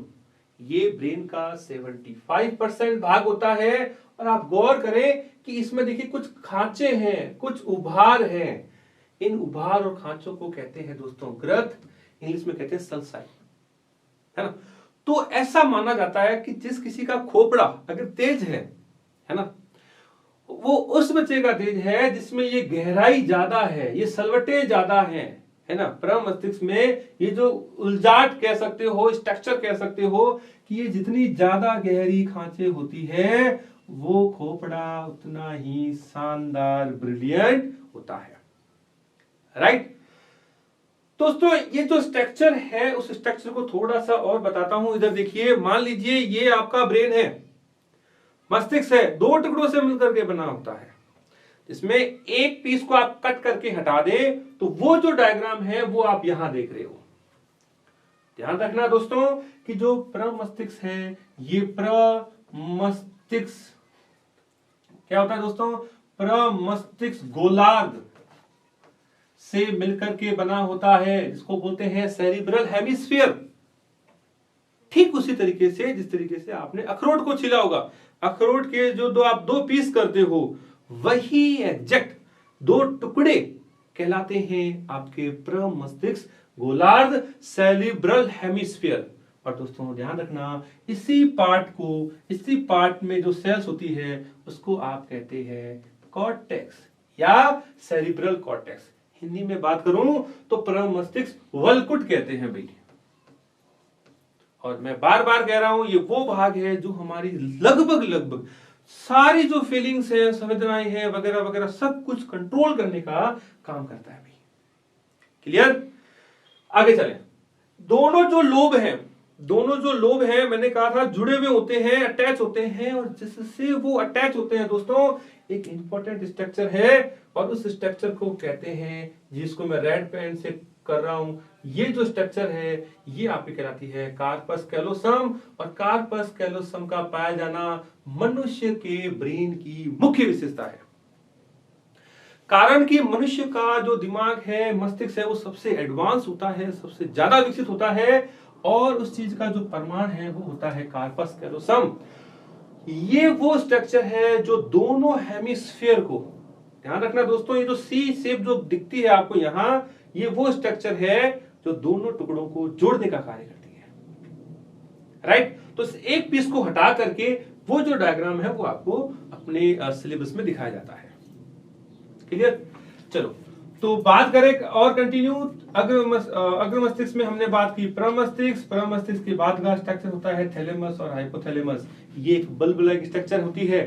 ये ब्रेन का 75% भाग होता है। और आप गौर करें कि इसमें देखिए कुछ खांचे हैं, कुछ उभार हैं। इन उभार और खांचों को कहते हैं दोस्तों ग्रंथ, इंग्लिश में कहते हैं सल्साई, है ना। तो ऐसा माना जाता है कि जिस किसी का खोपड़ा अगर तेज है ना, वो उस बच्चे का तेज है जिसमें ये गहराई ज्यादा है, ये सलवटे ज्यादा हैं, है ना। प्रमस्तिष्क में ये जो उलझाट कह सकते हो, स्ट्रक्चर कह सकते हो कि ये जितनी ज्यादा गहरी खांचे होती है वो खोपड़ा उतना ही शानदार ब्रिलियंट होता है। राइट दोस्तों, ये जो स्ट्रक्चर है उस स्ट्रक्चर को थोड़ा सा और बताता हूं। इधर देखिए, मान लीजिए ये आपका ब्रेन है, मस्तिष्क है, दो टुकड़ों से मिलकर के बना होता है। इसमें एक पीस को आप कट करके हटा दें तो वो जो डायग्राम है वो आप यहां देख रहे हो। ध्यान रखना दोस्तों कि जो प्रमस्तिष्क है, ये प्रमस्तिष्क क्या होता है दोस्तों, प्रमस्तिष्क गोलार्ध से मिलकर के बना होता है, जिसको बोलते हैं सेरिब्रल हेमिस्फीयर। ठीक उसी तरीके से जिस तरीके से आपने अखरोट को छिला होगा, अखरोट के जो आप दो पीस करते हो, वही एग्जैक्ट दो टुकड़े कहलाते हैं आपके प्रमस्तिष्क गोलार्ध, सेरिब्रल हेमिस्फीयर। और दोस्तों ध्यान रखना, इसी पार्ट में जो सेल्स होती है उसको आप कहते हैं कॉर्टेक्स या सेरिब्रल कॉर्टेक्स। हिंदी में बात करूं तो प्रमस्तिष्क वलकुट कहते हैं भाई। और मैं बार बार कह रहा हूं, ये वो भाग है जो हमारी लगभग सारी जो फीलिंग्स है, संवेदनाएं हैं वगैरह वगैरह सब कुछ कंट्रोल करने का काम करता है भाई। क्लियर? आगे चलें। दोनों जो लोब हैं मैंने कहा था जुड़े हुए होते हैं, अटैच होते हैं, और जिससे वो अटैच होते हैं दोस्तों एक इंपॉर्टेंट स्ट्रक्चर है, और उस स्ट्रक्चर को कहते हैं, जिसको मैं रेड पेन से कर रहा हूं, ये जो स्ट्रक्चर है ये आपकी कहलाती है कार्पस कैलोसम। और कार्पस कैलोसम का पाया जाना मनुष्य के ब्रेन की मुख्य विशेषता है। कारण कि मनुष्य का जो दिमाग है, मस्तिष्क है, वो सबसे एडवांस होता है, सबसे ज्यादा विकसित होता है, और उस चीज का जो प्रमाण है वो होता है कार्पस कैलोसम। ये वो स्ट्रक्चर है जो दोनों हेमिस्फीयर को, ध्यान रखना दोस्तों, ये जो सी शेप जो दिखती है आपको यहां, ये वो स्ट्रक्चर है जो दोनों टुकड़ों को जोड़ने का कार्य करती है। राइट? तो इस एक पीस को हटा करके वो जो डायग्राम है वो आपको अपने सिलेबस में दिखाया जाता है। क्लियर? चलो तो बात करें और कंटिन्यू। अग्र मस्तिष्क में हमने बात की प्रमस्तिष्क के बाद का स्ट्रक्चर होता है थैलेमस और हाइपोथैलेमस। ये एक बल्ब लाइक स्ट्रक्चर होती है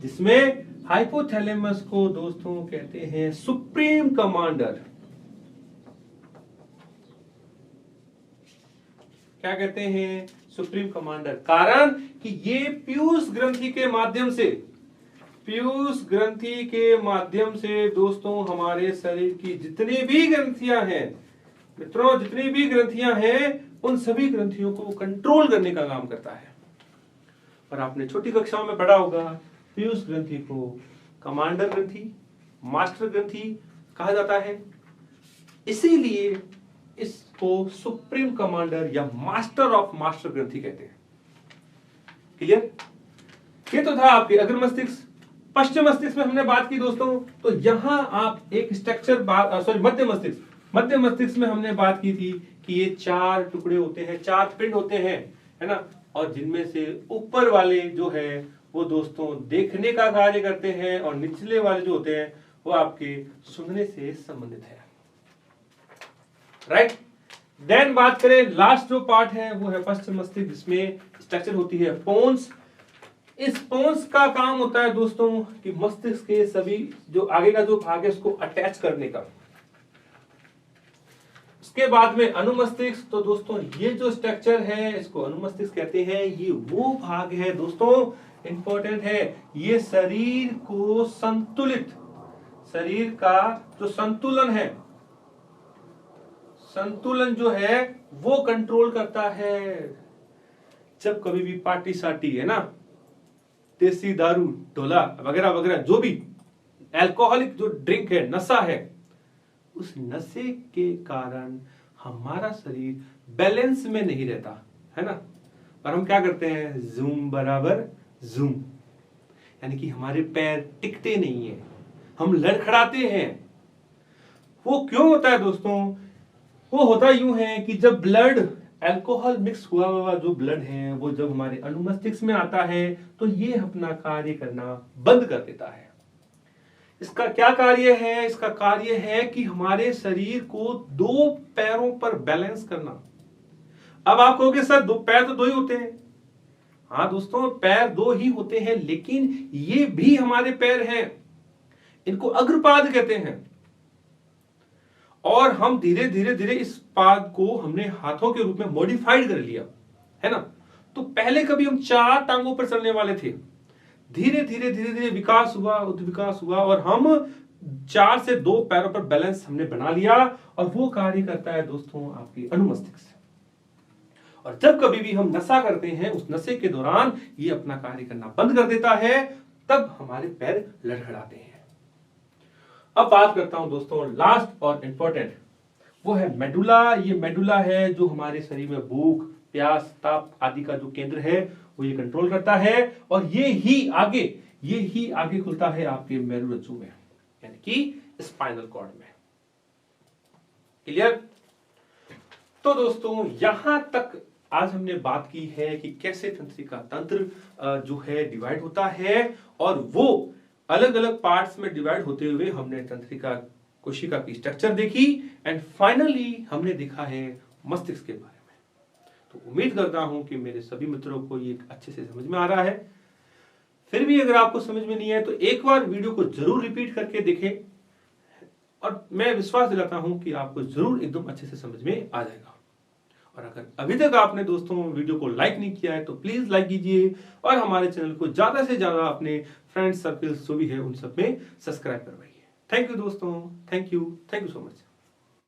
जिसमें हाइपोथैलेमस को दोस्तों कहते हैं सुप्रीम कमांडर। क्या कहते हैं? Supreme commander. कारण कि ये पीयूष ग्रंथि के माध्यम से दोस्तों हमारे शरीर की जितनी भी ग्रंथियां हैं मित्रों, जितनी भी ग्रंथियां हैं, उन सभी ग्रंथियों को कंट्रोल करने का काम करता है। और आपने छोटी कक्षाओं में पढ़ा होगा, पीयूष ग्रंथि को कमांडर ग्रंथि, मास्टर ग्रंथि कहा जाता है। इसीलिए इसको सुप्रीम कमांडर या मास्टर ऑफ मास्टर ग्रंथि कहते हैं। क्लियर? ये तो था आपके अग्र मस्तिष्क। पश्चिम मस्तिष्क में हमने बात की दोस्तों, तो यहां आप एक स्ट्रक्चर मध्य मस्तिष्क में हमने बात की थी कि ये चार टुकड़े होते हैं, चार पिंड होते हैं, है ना। और जिनमें से ऊपर वाले जो है वो दोस्तों देखने का कार्य करते हैं, और निचले वाले जो होते हैं वो आपके सुनने से संबंधित है। राइट? देन बात करें, लास्ट जो पार्ट है वो है पश्चिम मस्तिष्क, जिसमें स्ट्रक्चर होती है पोन्स। इस पोन्स का काम होता है दोस्तों कि मस्तिष्क के सभी जो आगे का जो भाग है उसको अटैच करने का। उसके बाद में अनुमस्तिष्क। तो दोस्तों ये जो स्ट्रक्चर है इसको अनुमस्तिष्क कहते हैं। ये वो भाग है दोस्तों, इंपॉर्टेंट है, ये शरीर को संतुलित शरीर का जो संतुलन है, संतुलन जो है वो कंट्रोल करता है। जब कभी भी पार्टी साटी है ना, देसी दारू ढोला वगैरह वगैरह, जो भी अल्कोहलिक जो ड्रिंक है, नशा है, उस नशे के कारण हमारा शरीर बैलेंस में नहीं रहता है ना। और हम क्या करते हैं, जूम बराबर जूम, यानी कि हमारे पैर टिकते नहीं है, हम लड़खड़ाते हैं। वो क्यों होता है दोस्तों? वो होता यूं है कि जब ब्लड, अल्कोहल मिक्स हुआ हुआ जो ब्लड है, वो जब हमारे अनुमस्तिष्क में आता है तो ये अपना कार्य करना बंद कर देता है। इसका क्या कार्य है? इसका कार्य है कि हमारे शरीर को दो पैरों पर बैलेंस करना। अब आप कहोगे सर दो पैर तो दो ही होते हैं। हाँ दोस्तों, पैर दो ही होते हैं, लेकिन ये भी हमारे पैर हैं, इनको अग्रपाद कहते हैं। और हम धीरे धीरे धीरे इस पाद को हमने हाथों के रूप में मॉडिफाइड कर लिया है ना। तो पहले कभी हम चार टांगों पर चलने वाले थे, धीरे धीरे धीरे धीरे विकास हुआ, विकास हुआ, और हम 4 से 2 पैरों पर बैलेंस हमने बना लिया। और वो कार्य करता है दोस्तों आपकी अनुमस्तिष्क। और जब कभी भी हम नशा करते हैं, उस नशे के दौरान ये अपना कार्य करना बंद कर देता है, तब हमारे पैर लड़खड़ाते हैं। अब बात करता हूं दोस्तों लास्ट और इंपॉर्टेंट, वो है मेडुला। ये मेडुला है जो हमारे शरीर में भूख, प्यास, ताप आदि का जो केंद्र है वो ये कंट्रोल करता है। और ये ही आगे खुलता है आपके मेरुरज्जु में, यानी कि स्पाइनल कॉर्ड में। क्लियर? तो दोस्तों यहां तक आज हमने बात की है कि कैसे तंत्रिका तंत्र जो है डिवाइड होता है, और वो अलग अलग पार्ट्स में डिवाइड होते हुए हमने तंत्रिका कोशिका की स्ट्रक्चर देखी, एंड फाइनली हमने देखा है मस्तिष्क के बारे में। तो उम्मीद करता हूं कि मेरे सभी मित्रों को ये अच्छे से समझ में आ रहा है। फिर भी अगर आपको समझ में नहीं आए तो एक बार वीडियो को जरूर रिपीट करके देखें, और मैं विश्वास दिलाता हूं कि आपको जरूर एकदम अच्छे से समझ में आ जाएगा। और अगर अभी तक आपने दोस्तों वीडियो को लाइक नहीं किया है तो प्लीज लाइक कीजिए, और हमारे चैनल को ज्यादा से ज्यादा अपने फ्रेंड्स सर्कल्स जो भी है उन सब में सब्सक्राइब करवाइए। थैंक यू दोस्तों, थैंक यू सो मच।